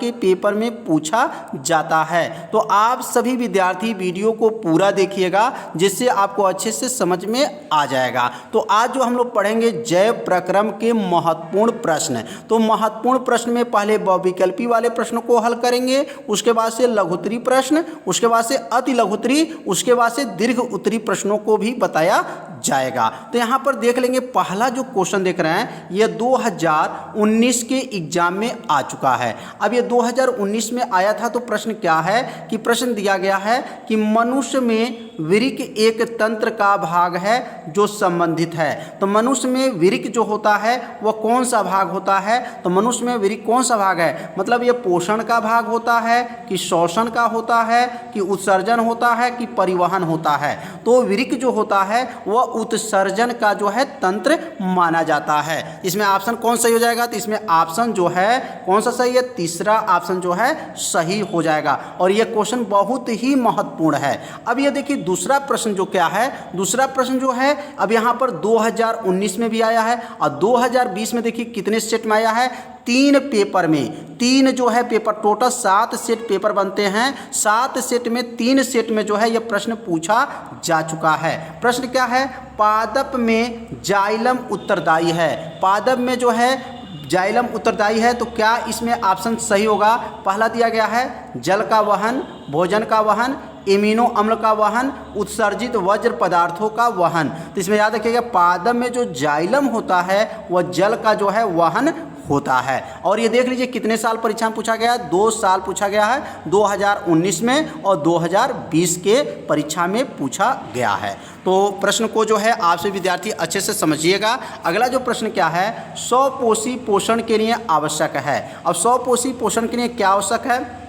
के पेपर में पूछा जाता है। तो आप सभी विद्यार्थी वीडियो को पूरा देखिएगा जिससे आपको अच्छे से समझ में आ जाएगा। तो आज जो हम लोग पढ़ेंगे जैव प्रक्रम के महत्वपूर्ण प्रश्न। तो महत्वपूर्ण प्रश्न में पहले बहुविकल्पी वाले प्रश्नों को हल करेंगे, उसके बाद से लघुत्तरी प्रश्न, उसके बाद से अति लघुत्तरी, उसके बाद से दीर्घ उत्तरी प्रश्नों को भी बताया जाएगा। तो यहाँ पर देख लेंगे पहला जो क्वेश्चन देख रहे हैं यह 2019 के एग्जाम में आ चुका है। अब ये 2019 में आया था तो प्रश्न क्या है कि प्रश्न दिया गया है कि मनुष्य में वृक्क एक तंत्र का भाग है जो संबंधित है। तो मनुष्य में वृक्क जो होता है वह कौन सा भाग होता है? तो मनुष्य में वृक्क कौन सा भाग है? मतलब ये पोषण का भाग होता है कि शोषण का होता है कि उत्सर्जन होता है कि परिवहन होता है? तो वृक्क जो होता है वह उत्सर्जन का जो है तंत्र माना जाता है। इसमें ऑप्शन कौन सही हो जाएगा? तो इसमें ऑप्शन जो है कौन सा सही है? तीसरा ऑप्शन जो है सही हो जाएगा। और यह क्वेश्चन बहुत ही महत्वपूर्ण है। अब ये देखिए दूसरा प्रश्न जो क्या है, दूसरा प्रश्न जो है अब यहाँ पर 2019 में भी आया है और 2020 में देखिए कितने सेट में आया है? 3 पेपर में, 3 जो है पेपर, टोटल 7 सेट पेपर बनते हैं। 7 सेट में 3 सेट में जो है यह प्रश्न पूछा जा चुका है। प्रश्न क्या है? पादप में जाइलम उत्तरदायी है। पादप में जो है जाइलम उत्तरदायी है तो क्या इसमें ऑप्शन सही होगा? पहला दिया गया है जल का वहन, भोजन का वहन, एमिनो अम्ल का वहन, उत्सर्जित वज्र पदार्थों का वहन। तो इसमें याद रखिएगा पादप में जो जाइलम होता है वह जल का जो है वहन होता है। और ये देख लीजिए कितने साल परीक्षा में पूछा गया है? 2 साल पूछा गया है, 2019 में और 2020 के परीक्षा में पूछा गया है। तो प्रश्न को जो है आपसे विद्यार्थी अच्छे से समझिएगा। अगला जो प्रश्न क्या है? स्वपोषी पोषण के लिए आवश्यक है। अब स्वपोषी पोषण के लिए क्या आवश्यक है?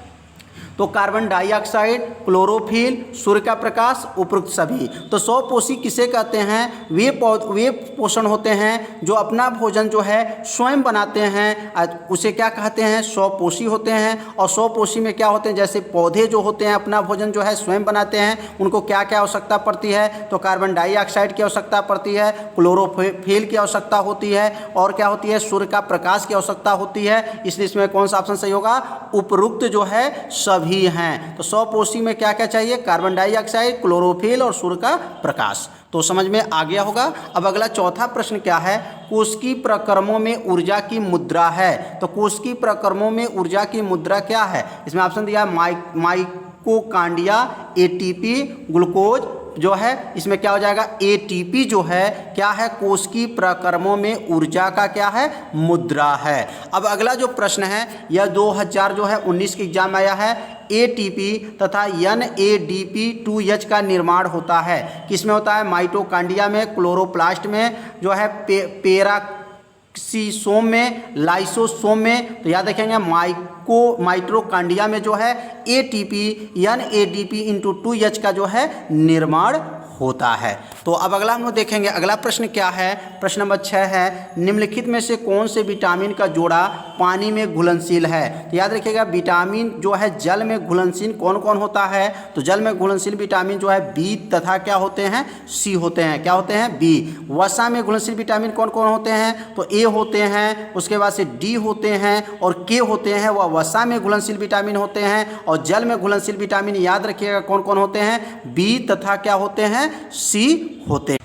तो कार्बन डाइऑक्साइड, क्लोरोफिल, सूर्य का प्रकाश, उपरोक्त सभी। तो स्वपोषी किसे कहते हैं? वे पोषण होते हैं जो अपना भोजन जो है स्वयं बनाते हैं, उसे क्या कहते हैं? स्वपोषी होते हैं। और स्वपोषी में क्या होते हैं? जैसे पौधे जो होते हैं अपना भोजन जो है स्वयं बनाते हैं, उनको क्या क्या आवश्यकता पड़ती है? तो कार्बन डाइऑक्साइड की आवश्यकता पड़ती है, क्लोरोफिल की आवश्यकता होती है और क्या होती है? सूर्य का प्रकाश की आवश्यकता होती है। इसलिए इसमें कौन सा ऑप्शन सही होगा? उपरोक्त जो है सभी ही हैं। तो स्वपोषी में क्या क्या चाहिए? कार्बन डाइऑक्साइड, क्लोरोफिल और सूर्य का प्रकाश। तो समझ में आ गया होगा। अब अगला चौथा प्रश्न क्या है? कोशिकीय प्रक्रमों में ऊर्जा की मुद्रा है। तो कोशिकीय प्रक्रमों में ऊर्जा की मुद्रा क्या है? इसमें ऑप्शन दिया है माइटोकॉन्ड्रिया, एटीपी, ग्लूकोज जो है इसमें क्या हो जाएगा? एटीपी जो है क्या है? कोशिकीय प्रक्रमों में ऊर्जा का क्या है? मुद्रा है। अब अगला जो प्रश्न है यह 2019 के एग्जाम में आया है। एटीपी तथा NADP2H का निर्माण होता है किसमें होता है? माइटोकॉन्ड्रिया में, क्लोरोप्लास्ट में, जो है पेराक्सीसोम में, लाइसोसोम में। तो याद रखेंगे माइटोकॉन्ड्रिया में जो है ATP NADP/2H का जो है निर्माण होता है। तो अब अगला हम लोग देखेंगे अगला प्रश्न क्या है? प्रश्न नंबर 6 है निम्नलिखित में से कौन से विटामिन का जोड़ा पानी में घुलनशील है? तो याद रखिएगा विटामिन जो है जल में घुलनशील कौन कौन होता है? तो जल में घुलनशील विटामिन जो है बी तथा क्या होते हैं? सी होते हैं। क्या होते हैं? बी। वसा में घुलनशील विटामिन कौन कौन होते हैं? तो ए होते हैं, उसके बाद से डी होते हैं और के होते हैं। वह वसा में घुलनशील विटामिन होते हैं। और जल में घुलनशील विटामिन याद रखिएगा कौन कौन होते हैं? बी तथा क्या होते हैं? सी होते हैं।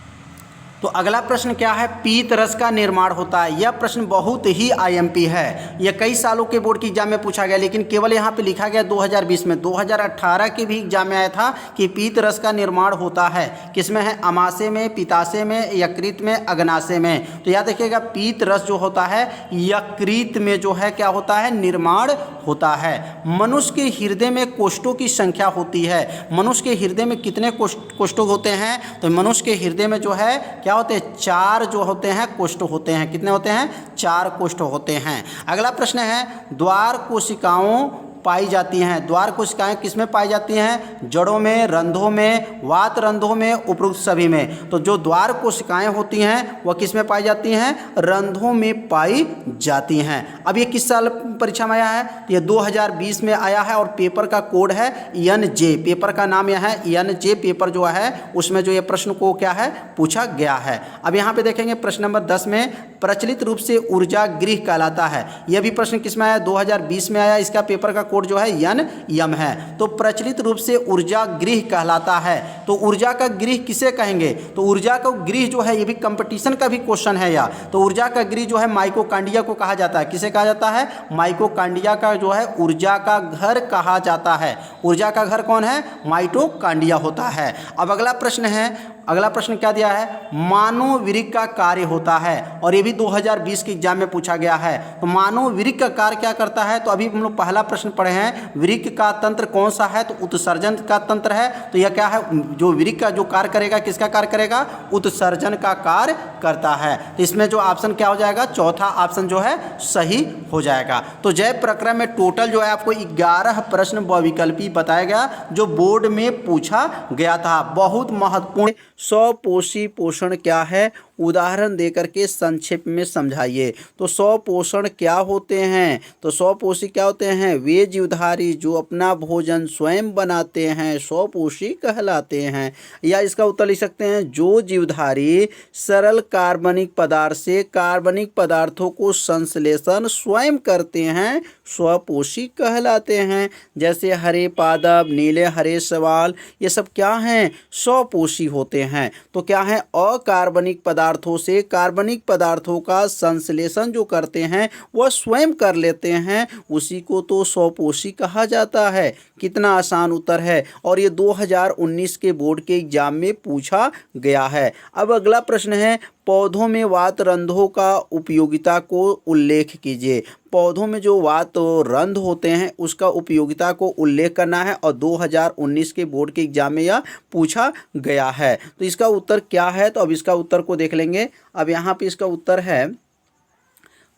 तो अगला प्रश्न क्या है? पीत रस का निर्माण होता है। यह प्रश्न बहुत ही IMP है। यह कई सालों के बोर्ड के एग्जाम में पूछा गया लेकिन केवल यहाँ पे लिखा गया 2020 में। 2018 के भी एग्जाम में आया था कि पीत रस का निर्माण होता है किसमें है? अमाशय में, पित्ताशय में, यकृत में, अग्नाशय में। तो याद रखिएगा पीत रस जो होता है यकृत में जो है क्या होता है? निर्माण होता है। मनुष्य के हृदय में कोष्ठों की संख्या होती है। मनुष्य के हृदय में कितने कोष्ठों होते हैं? तो मनुष्य के हृदय में जो है क्या होते हैं? 4 जो होते हैं कोष्ठ होते हैं। कितने होते हैं? 4 कोष्ठ होते हैं। अगला प्रश्न है द्वार कोशिकाओं पाई जाती हैं। द्वार कोशिकाएं किसमें पाई जाती हैं? जड़ों में, रंध्रों में, वात रंध्रों में, उपरोक्त सभी में। तो जो द्वार कोशिकाएं होती हैं वह किसमें पाई जाती हैं? रंध्रों में पाई जाती हैं। अब ये किस साल परीक्षा में आया है? ये 2020 में आया है और पेपर का कोड है NJ। पेपर का नाम यह है NJ पेपर जो है, उसमें जो ये प्रश्न को क्या है पूछा गया है। अब यहाँ पे देखेंगे प्रश्न नंबर 10 में प्रचलित रूप से ऊर्जा गृह कहलाता है। यह भी प्रश्न किसमें आया? 2020 में आया। इसका पेपर का कोड जो है NM है। तो प्रचलित रूप से ऊर्जा गृह कहलाता है। तो ऊर्जा का गृह किसे कहेंगे? तो ऊर्जा का गृह जो है, ये भी कंपटीशन का भी क्वेश्चन है या। तो ऊर्जा का गृह जो है माइटोकॉन्ड्रिया को कहा जाता है। किसे कहा जाता है? माइटोकॉन्ड्रिया का जो है ऊर्जा का घर कहा जाता है। ऊर्जा का घर कौन है? माइटोकॉन्ड्रिया होता है। अब अगला प्रश्न है, अगला प्रश्न क्या दिया है? मानववृक्क का कार्य होता है, और ये भी 2020 के एग्जाम में पूछा गया है। तो मानववृक्क का कार्य क्या करता है? तो अभी हम लोग पहला प्रश्न पढ़े हैं, वृक्क का तंत्र कौन सा है? तो उत्सर्जन का तंत्र है। तो यह क्या है? जो वृक्क का जो कार्य करेगा, किसका कार्य करेगा? उत्सर्जन का कार्य करता है। तो इसमें जो ऑप्शन क्या हो जाएगा? चौथा ऑप्शन जो है सही हो जाएगा। तो जय प्रक्रम में टोटल जो है आपको 11 प्रश्न बहुविकल्पी बताया गया, जो बोर्ड में पूछा गया था। बहुत महत्वपूर्ण। स्वपोषी पोषण क्या है? उदाहरण देकर के संक्षेप में समझाइए। तो स्वपोषण क्या होते हैं? तो स्वपोषी क्या होते हैं? वे जीवधारी जो अपना भोजन स्वयं बनाते हैं स्वपोषी कहलाते हैं। या इसका उत्तर लिख सकते हैं, जो जीवधारी सरल कार्बनिक पदार्थ से कार्बनिक पदार्थों को संश्लेषण स्वयं करते हैं स्वपोषी कहलाते हैं। जैसे हरे पादप, नीले हरे शैवाल, ये सब क्या हैं? स्वपोषी होते हैं। तो क्या है? अकार्बनिक पदार्थों से कार्बनिक पदार्थों का संश्लेषण जो करते हैं वह स्वयं कर लेते हैं, उसी को तो स्वपोषी कहा जाता है। कितना आसान उत्तर है, और ये 2019 के बोर्ड के एग्जाम में पूछा गया है। अब अगला प्रश्न है, पौधों में वात रंध्रों का उपयोगिता को उल्लेख कीजिए। पौधों में जो वात रंध्र होते हैं उसका उपयोगिता को उल्लेख करना है, और 2019 के बोर्ड के एग्जाम में यह पूछा गया है। तो इसका उत्तर क्या है? तो अब इसका उत्तर को देख लेंगे। अब यहाँ पे इसका उत्तर है,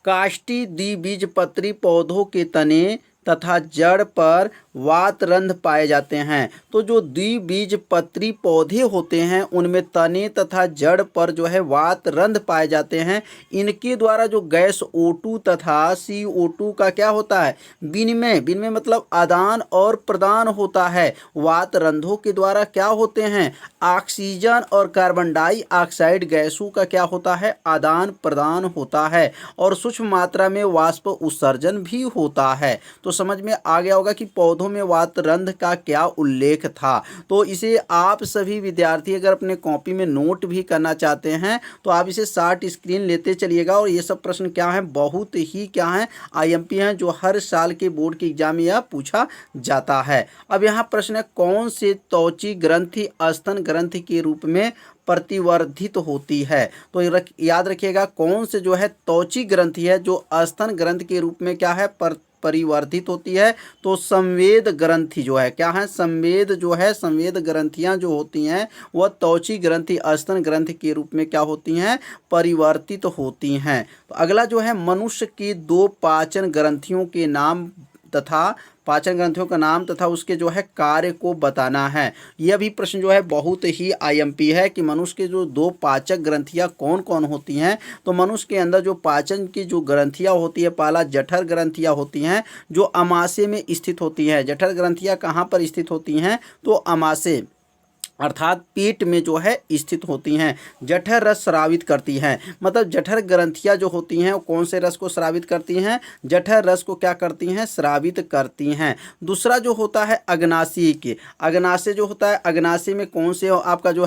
काष्ठी द्विबीजपत्री पौधों के तने तथा जड़ पर वात रंध्र पाए जाते हैं। तो जो द्विबीजपत्री पौधे होते हैं उनमें तने तथा जड़ पर जो है वात रंध्र पाए जाते हैं। इनके द्वारा जो गैस O2 तथा CO2 का क्या होता है? विनिमय। विनिमय मतलब आदान और प्रदान होता है। वात रंध्रों के द्वारा क्या होते हैं? ऑक्सीजन और कार्बन डाइऑक्साइड गैसों का क्या होता है? आदान प्रदान होता है, और सूक्ष्म मात्रा में वाष्प उत्सर्जन भी होता है। तो समझ में आ गया होगा कि पौधों में वात रंध्र का क्या उल्लेख था। तो इसे आप सभी विद्यार्थी अगर अपने कॉपी में नोट भी करना चाहते हैं तो आप इसे शॉर्ट स्क्रीन लेते चलिएगा। और ये सब प्रश्न क्या है? बहुत ही क्या है? IMP हैं, जो हर साल के बोर्ड के एग्जाम में यह पूछा जाता है। अब यहाँ प्रश्न है, कौन से त्वची ग्रंथि स्तन ग्रंथि के रूप में प्रतिवर्धित होती है? तो याद रखिएगा, कौन से जो है त्वची ग्रंथि है जो स्तन ग्रंथि के रूप में क्या है परिवर्तित होती है? तो संवेद ग्रंथि जो है क्या है? संवेद जो है, संवेद ग्रंथियां जो होती हैं वह त्वची ग्रंथि स्तन ग्रंथि के रूप में क्या होती हैं? परिवर्तित होती हैं। तो अगला जो है, मनुष्य की 2 पाचन ग्रंथियों के नाम तथा पाचन ग्रंथियों का नाम तथा उसके जो है कार्य को बताना है। यह भी प्रश्न जो है बहुत ही IMP है कि मनुष्य के जो 2 पाचक ग्रंथियां कौन कौन होती हैं। तो मनुष्य के अंदर जो पाचन की जो ग्रंथियां होती है, पहला जठर ग्रंथियां होती हैं जो अमाशय में स्थित होती हैं। जठर ग्रंथियां कहाँ पर स्थित होती हैं? तो अमाशय अर्थात पेट में जो है स्थित होती हैं। जठर रस स्रावित करती हैं, मतलब जठर ग्रंथियां जो होती हैं वो कौन से रस को स्रावित करती हैं? जठर रस को क्या करती हैं? स्रावित करती हैं। दूसरा जो होता है अग्नाशय के, अग्नाशय जो होता है, अग्नाशय में कौन से आपका जो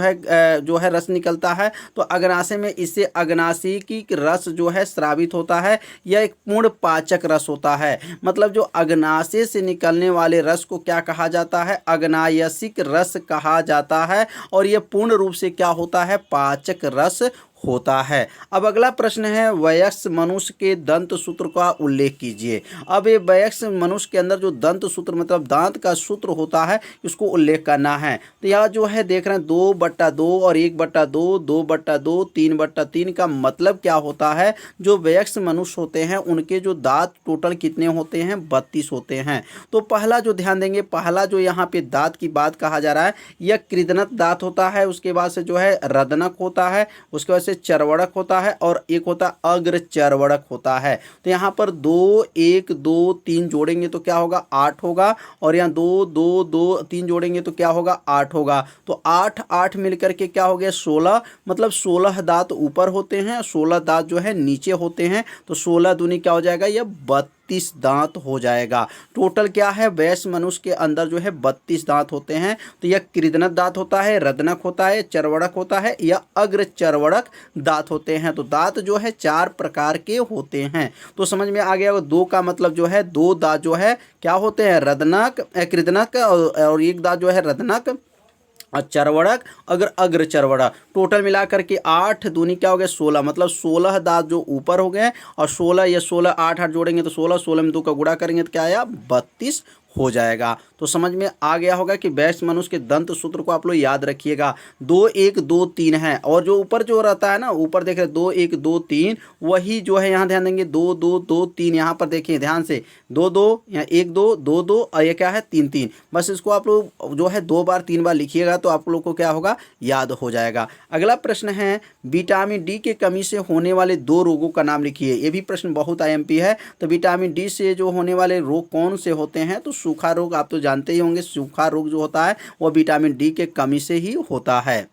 है रस निकलता है? तो अग्नाशय में इससे अग्नाशय की रस जो है स्रावित होता है। यह एक पूर्ण पाचक रस होता है, मतलब जो अग्नाशय से निकलने वाले रस को क्या कहा जाता है? अग्नायसिक रस कहा जाता है। और यह पूर्ण रूप से क्या होता है? पाचक रस होता है। अब अगला प्रश्न है, वयस्क मनुष्य के दंत सूत्र का उल्लेख कीजिए। अब ये वयस्क मनुष्य के अंदर जो दंत सूत्र मतलब दांत का सूत्र होता है, इसको उल्लेख करना है। तो यह जो है देख रहे हैं 2/2 और 1/2, 2/2, 3/3 का मतलब क्या होता है? जो वयस्क मनुष्य होते हैं उनके जो दांत टोटल कितने होते हैं? 32 होते हैं। तो पहला जो ध्यान देंगे, पहला जो यहाँ पे दांत की बात कहा जा रहा है, यह कृदंत दांत होता है। उसके बाद से जो है रदनक होता है, उसके बाद से चर्वणक होता है और एक होता अग्र चर्वणक होता है। तो यहाँ पर 2 1 2 3 जोड़ेंगे तो क्या होगा? 8 होगा। और यहाँ 2 2 2 3 जोड़ेंगे तो क्या होगा? 8 होगा। तो 8 8 मिलकर के क्या हो गया? 16। मतलब 16 दांत ऊपर होते हैं, 16 दांत जो है नीचे होते हैं। तो 16 दूनी क्या हो जाएगा? यह 32 दांत हो जाएगा। टोटल क्या है? वयस्क मनुष्य के अंदर जो है 32 दांत होते हैं। तो यह कृदंत दांत होता है, रदनक होता है, चर्वणक होता है या अग्र चर्वणक दांत होते हैं। तो दांत जो है 4 प्रकार के होते हैं। तो समझ में आ गया। 2 का मतलब जो है 2 दांत जो है क्या होते हैं? रदनक कृदंत और एक दांत जो है रदनक और चर्वणक अगर अग्र चर्वणक। टोटल मिलाकर के 8 दूनी क्या हो गया? 16। मतलब 16 दांत जो ऊपर हो गए और 16 या 16 8 8 जोड़ेंगे तो 16, 16 में 2 का गुणा करेंगे तो क्या आया? 32 हो जाएगा। तो समझ में आ गया होगा कि वयस्क मनुष्य के दंत सूत्र को आप लोग याद रखिएगा। 2 1 2 3 है और जो ऊपर जो रहता है ना, ऊपर देख रहे 2 1 2 3, वही जो है यहाँ ध्यान देंगे 2 2 2 3। यहाँ पर देखिए ध्यान से 2 2 यहाँ 1 2 2 2 और ये क्या है? 3 3। बस इसको आप लोग जो है 2 बार 3 बार लिखिएगा तो आप लोग को क्या होगा? याद हो जाएगा। अगला प्रश्न है, विटामिन डी की कमी से होने वाले 2 रोगों का नाम लिखिए। ये भी प्रश्न बहुत आईएमपी है। तो विटामिन डी से जो होने वाले रोग कौन से होते हैं? तो सूखा रोग आप तो जानते ही होंगे। सूखा रोग जो होता है वो विटामिन डी के कमी से ही होता है।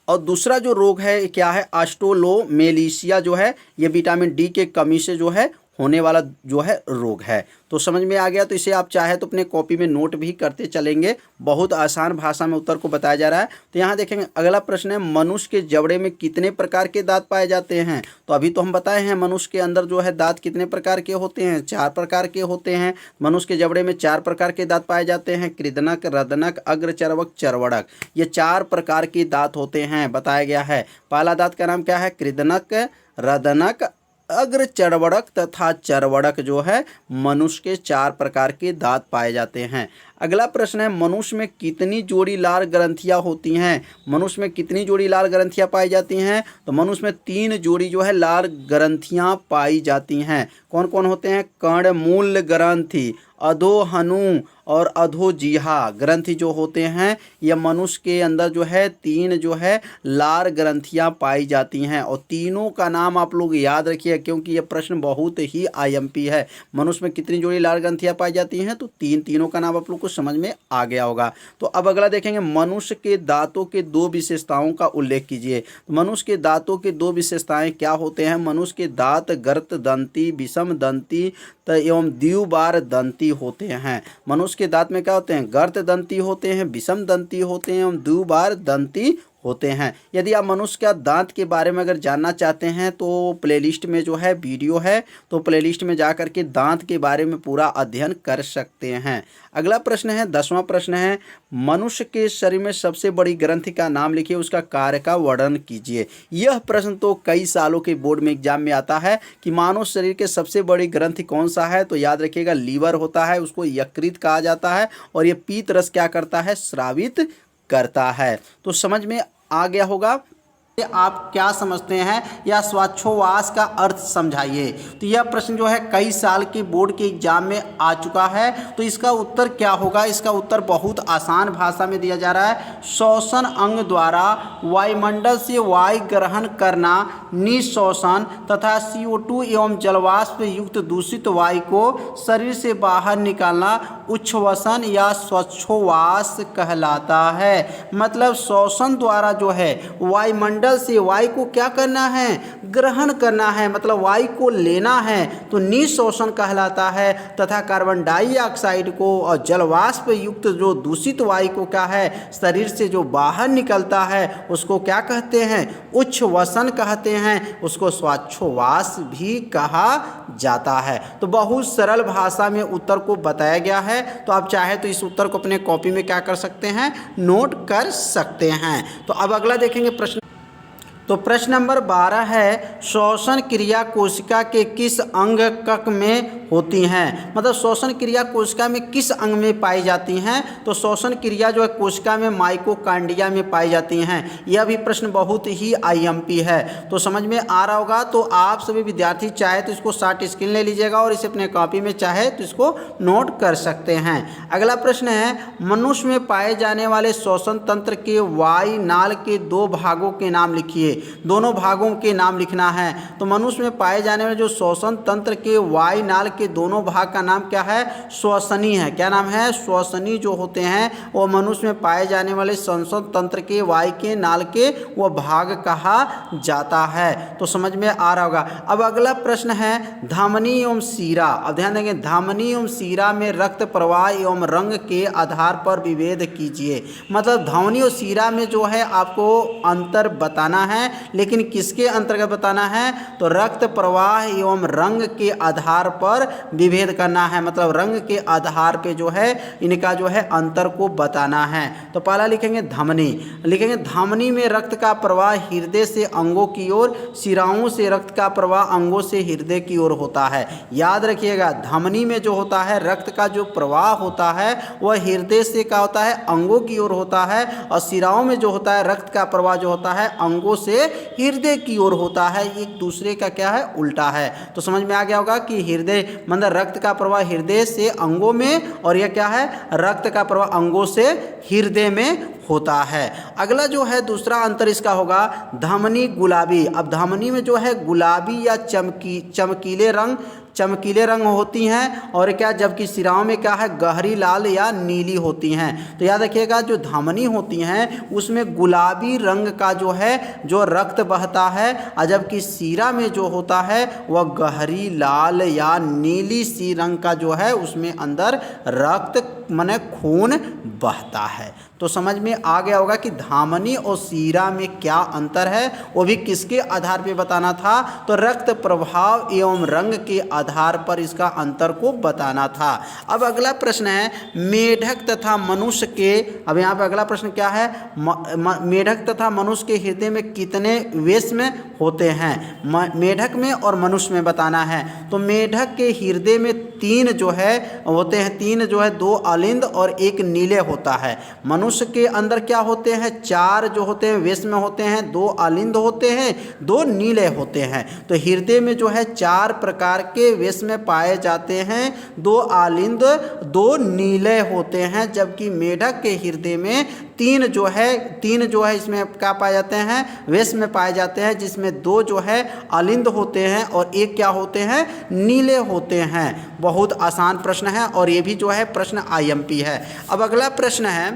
और दूसरा जो रोग है क्या है? ऑस्ट्रोलोमेलिशिया जो है ये विटामिन डी के कमी से जो है होने वाला जो है रोग है। तो समझ में आ गया। तो इसे आप चाहे तो अपने कॉपी में नोट भी करते चलेंगे। बहुत आसान भाषा में उत्तर को बताया जा रहा है। तो यहाँ देखेंगे अगला प्रश्न है, मनुष्य के जबड़े में कितने प्रकार के दांत पाए जाते हैं? तो अभी तो हम बताए हैं मनुष्य के अंदर जो है दांत कितने प्रकार के होते हैं? 4 प्रकार के होते हैं। मनुष्य के जबड़े में 4 प्रकार के दांत पाए जाते हैं, कृदंत, रदनक, अग्र चर्वक, चर्वणक। ये 4 प्रकार के दांत होते हैं, बताया गया है। पहला दांत का नाम क्या है? कृदंत, रदनक, अग्र चर्वणक तथा चर्वणक जो है मनुष्य के 4 प्रकार के दांत पाए जाते हैं। अगला प्रश्न है, मनुष्य में कितनी जोड़ी लाल ग्रंथियां होती हैं? मनुष्य में कितनी जोड़ी लाल ग्रंथियां पाई जाती हैं? तो मनुष्य में 3 जोड़ी जो है लाल ग्रंथियां पाई जाती हैं। कौन कौन होते हैं? कर्णमूल ग्रंथि, अधोहनु और अधोजिह्वा ग्रंथि जो होते हैं, यह मनुष्य के अंदर जो है 3 जो है लाल ग्रंथियां पाई जाती हैं। और तीनों का नाम आप लोग याद रखिए क्योंकि यह प्रश्न बहुत ही आईएमपी है। मनुष्य में कितनी जोड़ी लाल ग्रंथियां पाई जाती हैं? तो 3। तीनों का नाम आप लोग को समझ में आ गया होगा। तो अब अगला देखेंगे, मनुष्य के दांतों के 2 विशेषताओं का उल्लेख कीजिए। तो मनुष्य के दांतों के 2 विशेषताएं क्या होते हैं? मनुष्य के दांत गर्त दंती, विषम दंती एवं द्विबार दंती होते हैं। मनुष्य के दांत में क्या होते हैं? गर्त दंती होते हैं, विषम दंती होते हैं एवं द्विबार दंती होते हैं। यदि आप मनुष्य का दांत के बारे में अगर जानना चाहते हैं तो प्लेलिस्ट में जो है वीडियो है, तो प्लेलिस्ट में जा कर के दांत के बारे में पूरा अध्ययन कर सकते हैं। अगला प्रश्न है, 10वां प्रश्न है, मनुष्य के शरीर में सबसे बड़ी ग्रंथि का नाम लिखिए, उसका कार्य का वर्णन कीजिए। यह प्रश्न तो कई सालों के बोर्ड में एग्जाम में आता है कि मानव शरीर के सबसे बड़ी ग्रंथि कौन सा है? तो याद रखिएगा लीवर होता है, उसको यकृत कहा जाता है और ये पीत रस क्या करता है? स्रावित करता है। तो समझ में आ गया होगा। आप क्या समझते हैं या श्वासोच्छ्वास का अर्थ समझाइए। तो यह प्रश्न जो है कई साल के बोर्ड के एग्जाम में आ चुका है। तो इसका उत्तर क्या होगा? इसका उत्तर बहुत आसान भाषा में दिया जा रहा है। श्वसन अंग द्वारा वायुमंडल से वायु ग्रहण करना, निःश्वसन तथा CO2 एवं जलवाष्प युक्त दूषित वायु को शरीर से बाहर निकालना उच्छ्वसन या श्वासोच्छ्वास कहलाता है। मतलब श्वसन द्वारा जो है वायुमंडल से वायु को क्या करना है? ग्रहण करना है, मतलब वायु को लेना है, तो निःश्वसन कहलाता है। तथा कार्बन डाइऑक्साइड को और जलवाष्प युक्त जो दूषित वायु को क्या है? शरीर से जो बाहर निकलता है उसको क्या कहते हैं? उच्छ्वसन कहते हैं। उसको श्वासोच्छ्वास भी कहा जाता है। तो बहुत सरल भाषा में उत्तर को बताया गया है। तो आप चाहे तो इस उत्तर को अपने कॉपी में क्या कर सकते हैं? नोट कर सकते हैं। तो अब अगला देखेंगे प्रश्न। तो प्रश्न नंबर 12 है, श्वसन क्रिया कोशिका के किस अंग कक में होती हैं? मतलब श्वसन क्रिया कोशिका में किस अंग में पाई जाती हैं? तो श्वसन क्रिया जो है कोशिका में माइटोकॉन्ड्रिया में पाई जाती हैं। यह भी प्रश्न बहुत ही आईएमपी है, तो समझ में आ रहा होगा। तो आप सभी विद्यार्थी चाहे तो इसको शॉर्ट स्क्रीन ले लीजिएगा और इसे अपने कॉपी में चाहे तो इसको नोट कर सकते हैं। अगला प्रश्न है, मनुष्य में पाए जाने वाले श्वसन तंत्र के वायु नाल के दो भागों के नाम लिखिए। दोनों भागों के नाम लिखना है। तो मनुष्य में पाए जाने वाले जो श्वसन तंत्र के वायु नाल के दोनों भाग का नाम क्या है? श्वसनी है। क्या नाम है? श्वसनी जो होते हैं वो मनुष्य में पाए जाने वाले श्वसन तंत्र के वायु के नाल के वो भाग कहा जाता है। तो समझ में आ रहा होगा। अब अगला प्रश्न है, धमनी एवं सीरा। अब ध्यान देंगे, धमनी एवं सीरा में रक्त प्रवाह एवं रंग के आधार पर विभेद कीजिए। मतलब धमनी और सीरा में जो है आपको अंतर बताना है, लेकिन किसके अंतर्गत बताना है? तो रक्त प्रवाह एवं रंग के आधार पर विभेद करना है। मतलब रंग के आधार पे जो है इनका जो है अंतर को बताना है। तो पहला लिखेंगे धमनी, लिखेंगे धमनी में रक्त का प्रवाह हृदय से अंगों की ओर, शिराओं से रक्त का प्रवाह अंगों से हृदय की ओर होता है। याद रखिएगा, धमनी में जो होता है रक्त का जो प्रवाह होता है वह हृदय से क्या होता है? अंगों की ओर होता है, और शिराओं में जो होता है रक्त का प्रवाह जो होता है अंगों से हृदय की ओर होता है। एक दूसरे का क्या है? उल्टा है। तो समझ में आ गया होगा कि हृदय मतलब रक्त का प्रवाह हृदय से अंगों में, और यह क्या है? रक्त का प्रवाह अंगों से हृदय में होता है। अगला जो है दूसरा अंतर इसका होगा, धमनी गुलाबी। अब धमनी में जो है गुलाबी या चमकीले रंग होती हैं, और क्या जबकि शिराओं में क्या है? गहरी लाल या नीली होती हैं। तो याद रखिएगा, जो धमनी होती हैं उसमें गुलाबी रंग का जो है जो रक्त बहता है, और जबकि शिरा में जो होता है वह गहरी लाल या नीली सी रंग का जो है उसमें अंदर रक्त माने खून बहता है। तो समझ में आ गया होगा कि धमनी और शिरा में क्या अंतर है, वो भी किसके आधार पे बताना था? तो रक्त प्रभाव एवं रंग के आधार पर इसका अंतर को बताना था। अब अगला प्रश्न है, मेढक तथा मनुष्य के, अब यहाँ पे अगला प्रश्न क्या है? मेढक तथा मनुष्य के हृदय में कितने वेश्म होते हैं? मेढक में और मनुष्य में बताना है। तो मेढक के हृदय में तीन जो है होते हैं, तीन जो है, दो अलिंद और एक नीले होता है। मनुष्य के अंदर क्या होते हैं? चार जो होते हैं वेश्म होते हैं, दो अलिंद होते हैं, दो नीले होते हैं। तो हृदय में जो है चार प्रकार के वेश्म पाए जाते हैं, दो अलिंद दो नीले होते हैं, जबकि मेढक के हृदय में तीन जो है इसमें क्या पाए जाते हैं? वेश्म पाए जाते हैं, जिसमें दो जो है अलिंद होते हैं और एक क्या होते हैं? नीले होते हैं। बहुत आसान प्रश्न है, और ये भी जो है प्रश्न आईएमपी है। अब अगला प्रश्न है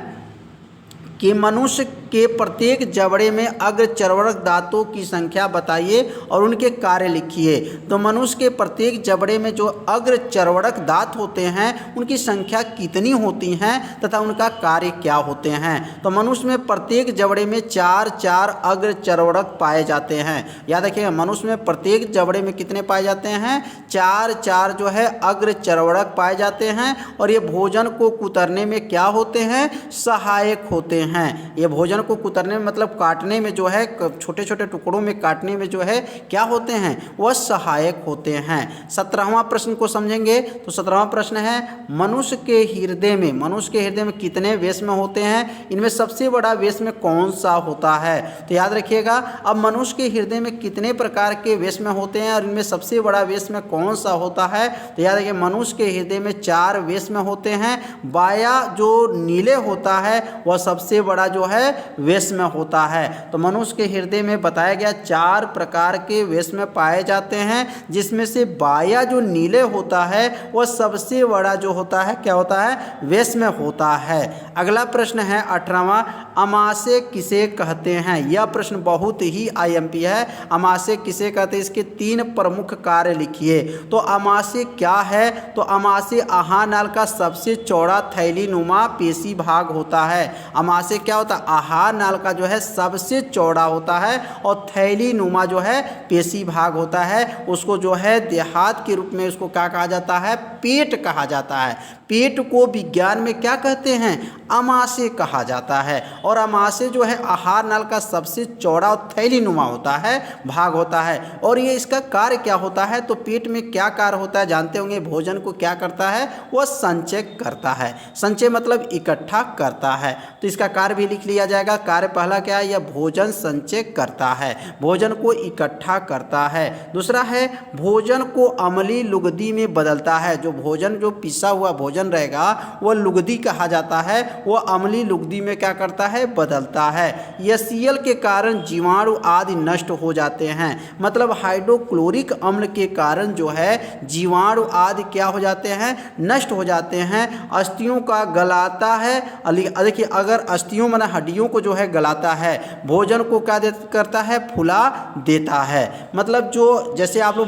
कि मनुष्य के प्रत्येक जबड़े में अग्रचर्वणक दांतों की संख्या बताइए और उनके कार्य लिखिए। तो मनुष्य के प्रत्येक जबड़े में जो अग्रचर्वणक दांत होते हैं उनकी संख्या कितनी होती हैं तथा उनका कार्य क्या होते हैं? तो मनुष्य में प्रत्येक जबड़े में चार चार अग्रचर्वणक पाए जाते हैं। याद रखिएगा, मनुष्य में प्रत्येक जबड़े में कितने पाए जाते हैं? चार चार जो है अग्रचर्वणक पाए जाते हैं, और ये भोजन को कुतरने में क्या होते हैं? सहायक होते हैं। ये भोजन को कुतरने में मतलब काटने में जो है, छोटे छोटे टुकड़ों में काटने में जो है क्या होते हैं? वह सहायक होते हैं। 17वां प्रश्न को समझेंगे। तो 17वां प्रश्न है, मनुष्य के हृदय में कितने वेश्म होते हैं? इनमें सबसे बड़ा वेश्म कौन सा होता है? तो याद रखिएगा, अब मनुष्य के हृदय में कितने प्रकार के वेश्म होते हैं और इनमें सबसे बड़ा वेश्म कौन सा होता है? तो याद रखिए, मनुष्य के हृदय में चार वेश्म होते हैं। बाया जो नीले होता है वह सबसे बड़ा जो है वेश्म होता है। तो मनुष्य के हृदय में बताया गया चार प्रकार के वेश्म पाए जाते हैं, जिसमें से बाया जो नीले होता है वह सबसे बड़ा जो होता है क्या होता है? वेश्म होता है। अगला प्रश्न है 18वां, अमाशय किसे कहते हैं? यह प्रश्न बहुत ही आईएमपी है। अमाशय किसे कहते हैं? इसके तीन प्रमुख कार्य लिखिए। तो अमाशय क्या है? तो अमाशय आहार नाल का सबसे चौड़ा थैली नुमा पेशी भाग होता है। अमाशय क्या होता है? आहार नाल का जो है सबसे चौड़ा होता है और थैली नुमा जो है पेशी भाग होता है। उसको जो है देहात के रूप में उसको क्या कहा जाता है? पेट कहा जाता है। पेट को विज्ञान में क्या कहते हैं? अमाशय कहा जाता है। और अमाशय जो है आहार नाल का सबसे चौड़ा और थैलीनुमा होता है, भाग होता है। और ये इसका कार्य क्या होता है? तो पेट में क्या कार्य होता है जानते होंगे। भोजन को क्या करता है? वह संचय करता है। संचय मतलब इकट्ठा करता है। तो इसका कार्य भी लिख लिया जाएगा। कार्य पहला क्या है? यह भोजन संचय करता है, भोजन को इकट्ठा करता है। दूसरा है भोजन को अम्लीय लुगदी में बदलता है। जो भोजन जो पिसा हुआ भोजन रहेगा वह लुगदी कहा जाता है, वह अम्लीय लुगदी में क्या करता है? बदलता है। एचसीएल के कारण जीवाणु आदि नष्ट हो जाते हैं। मतलब हाइड्रोक्लोरिक अम्ल के कारण जो है जीवाणु आदि क्या हो जाते हैं? नष्ट हो जाते हैं। अस्थियों का गलाता है। देखिए अगर अस्थियों माने हड्डियों को जो है गलाता है, भोजन को क्या करता है? फुला देता है। मतलब जो जैसे आप लोग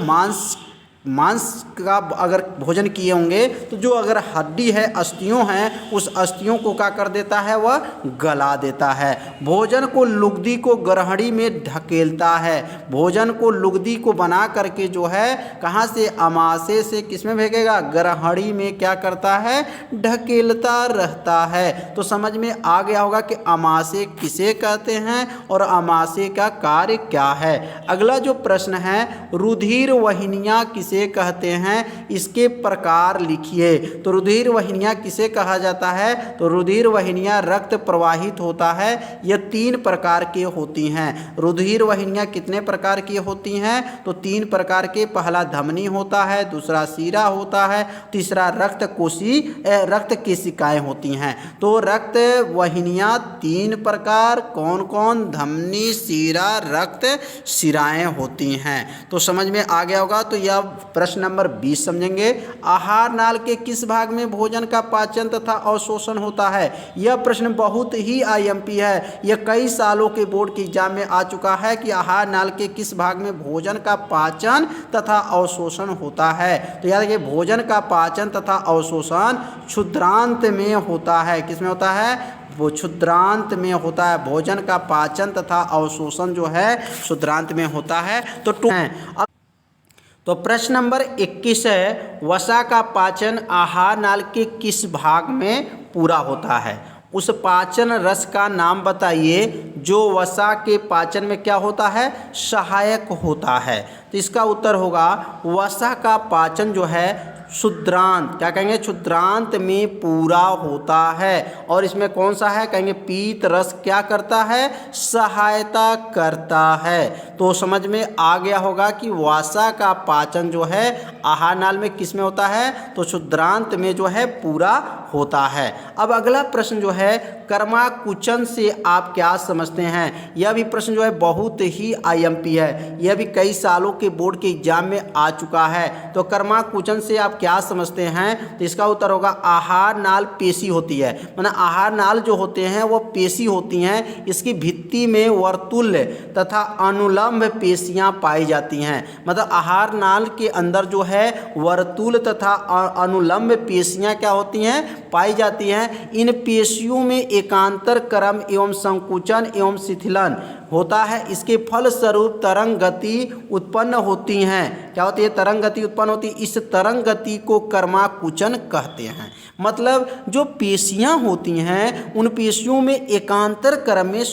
मांस का अगर भोजन किए होंगे तो जो अगर हड्डी है, अस्थियों हैं, उस अस्थियों को क्या कर देता है? वह गला देता है। भोजन को लुगदी को ग्रहणी में ढकेलता है। भोजन को लुगदी को बना करके जो है कहाँ से? अमाशय से किस में भेजेगा? ग्रहणी में क्या करता है? ढकेलता रहता है। तो समझ में आ गया होगा कि अमाशय किसे कहते हैं और अमाशय का कार्य क्या है। अगला जो प्रश्न है, रुधिर वाहिनियाँ किसे कहते हैं? इसके प्रकार लिखिए। तो रुधिर वाहिनियाँ किसे कहा जाता है? तो रुधिर वाहिनियाँ रक्त प्रवाहित होता है, यह 3 प्रकार के होती हैं। रुधिर वाहिनियाँ कितने प्रकार की होती हैं? तो 3 प्रकार के। पहला धमनी होता है, दूसरा सीरा होता है, तीसरा रक्त केशिकाएं होती हैं। तो रक्त वाहिनियाँ 3 प्रकार कौन कौन? धमनी, सीरा, रक्त शिराएं होती हैं। तो समझ में आ गया होगा। तो यह प्रश्न नंबर 20 समझेंगे। आहार नाल के किस भाग में भोजन का पाचन तथा अवशोषण होता है? यह प्रश्न बहुत ही आईएमपी है। यह कई सालों के बोर्ड के एग्जाम में आ चुका है कि आहार नाल के किस भाग में भोजन का पाचन तथा अवशोषण होता है। तो याद रखिए भोजन का पाचन तथा अवशोषण क्षुद्रांत में होता है। किस में होता है? वो क्षुद्रांत में होता है। भोजन का पाचन तथा अवशोषण जो है क्षुद्रांत में होता है। तो प्रश्न नंबर 21 है, वसा का पाचन आहार नाल के किस भाग में पूरा होता है? उस पाचन रस का नाम बताइए जो वसा के पाचन में क्या होता है? सहायक होता है। तो इसका उत्तर होगा वसा का पाचन जो है क्षुद्रांत, क्या कहेंगे? क्षुद्रांत में पूरा होता है। और इसमें कौन सा है? कहेंगे पीत रस क्या करता है? सहायता करता है। तो समझ में आ गया होगा कि वसा का पाचन जो है आहार नाल में किस में होता है? तो क्षुद्रांत में जो है पूरा होता है। अब अगला प्रश्न जो है कर्माकुचन से आप क्या समझते हैं? यह भी प्रश्न जो है बहुत ही आईएमपी है। यह भी कई सालों के बोर्ड के एग्जाम में आ चुका है। तो कर्माकुचन से आप क्या समझते हैं? तो इसका उत्तर होगा आहार नाल पेशी होती है। माना आहार नाल जो होते हैं वो पेशी होती हैं। इसकी भित्ति में वर्तुल्य तथा अनुलंब पेशियां पाई जाती हैं। मतलब आहार नाल के अंदर जो है वर्तुल तथा अनुलंब पेशियां क्या होती हैं? पाई जाती हैं। इन पेशियों में एकांतर क्रम एवं संकुचन एवं शिथिलन होता है। इसके फलस्वरूप तरंग गति उत्पन्न होती हैं। क्या होती है? तरंग गति उत्पन्न होती है। इस तरंग गति को कर्माकुचन कहते हैं। मतलब जो पेशियां होती हैं उन पेशियों में एकांतर क्रम में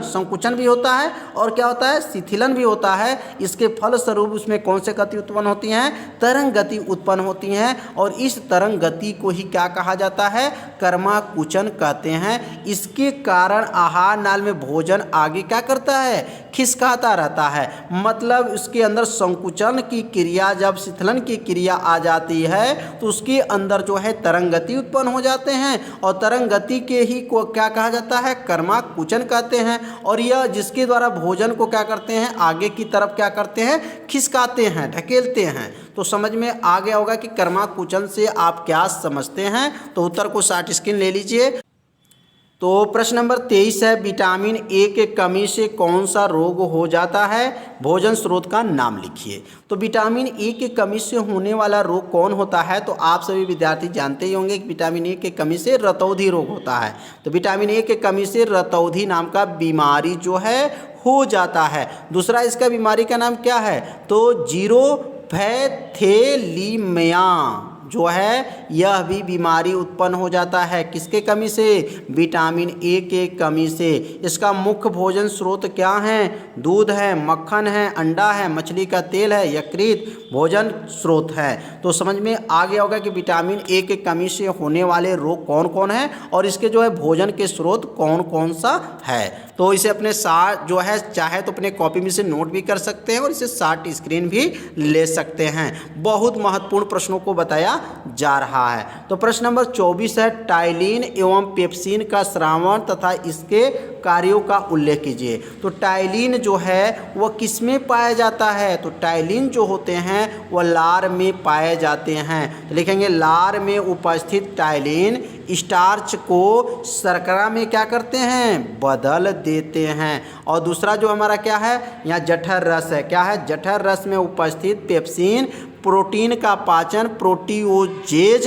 संकुचन भी होता है और क्या होता है? शिथिलन भी होता है। इसके फलस्वरूप उसमें कौन से गति उत्पन्न होती हैं? तरंग गति उत्पन्न होती हैं। और इस तरंग गति को ही क्या कहा जाता है? कर्माकुचन कहते हैं। इसके कारण आहार नाल में भोजन आगे क्या करता है? खिसकाता रहता है। मतलब उसके अंदर संकुचन की क्रिया, जब शिथिलन की क्रिया आ जाती है तो उसके अंदर जो है तरंग गति उत्पन्न हो जाते हैं। और तरंग गति के ही को क्या कहा जाता है? कर्माकुचन कहते हैं। और यह जिसके द्वारा भोजन को क्या करते हैं? आगे की तरफ क्या करते हैं? खिसकाते हैं, ढकेलते हैं। तो समझ में आ गया होगा कि कर्माकुचन से आप क्या समझते हैं। तो उत्तर को 60 स्क्रीन ले लीजिए। तो प्रश्न नंबर 23 है, विटामिन ए के कमी से कौन सा रोग हो जाता है? भोजन स्रोत का नाम लिखिए। तो विटामिन ए की कमी से होने वाला रोग कौन होता है? तो आप सभी विद्यार्थी जानते ही होंगे कि विटामिन ए की कमी से रतौंधी रोग होता है। तो विटामिन ए की कमी से रतौंधी नाम का बीमारी जो है हो जाता है। दूसरा इसका बीमारी का नाम क्या है? तो जीरोपैथेलीमिया जो है यह भी बीमारी उत्पन्न हो जाता है। किसके कमी से? विटामिन ए के कमी से। इसका मुख्य भोजन स्रोत क्या है? दूध है, मक्खन है, अंडा है, मछली का तेल है, यकृत भोजन स्रोत है। तो समझ में आ गया होगा कि विटामिन ए के कमी से होने वाले रोग कौन कौन है और इसके जो है भोजन के स्रोत कौन कौन सा है। तो इसे अपने साथ जो है चाहे तो अपने कॉपी में से नोट भी कर सकते हैं और इसे साथ स्क्रीन भी ले सकते हैं। बहुत महत्वपूर्ण प्रश्नों को बताया जा रहा है। तो प्रश्न नंबर 24 है, टाइलिन एवं पेप्सिन का श्रावण तथा इसके कार्यों का उल्लेख कीजिए। तो टाइलिन जो है वह किस में पाया जाता है? तो टाइलिन जो होते हैं वह लार में पाए जाते हैं। तो लिखेंगे लार में उपस्थित टाइलिन स्टार्च को शर्करा में क्या करते हैं? बदल देते हैं। और दूसरा जो हमारा क्या है, यहाँ जठर रस है। क्या है? जठर रस में उपस्थित पेप्सिन प्रोटीन का पाचन प्रोटीओजेज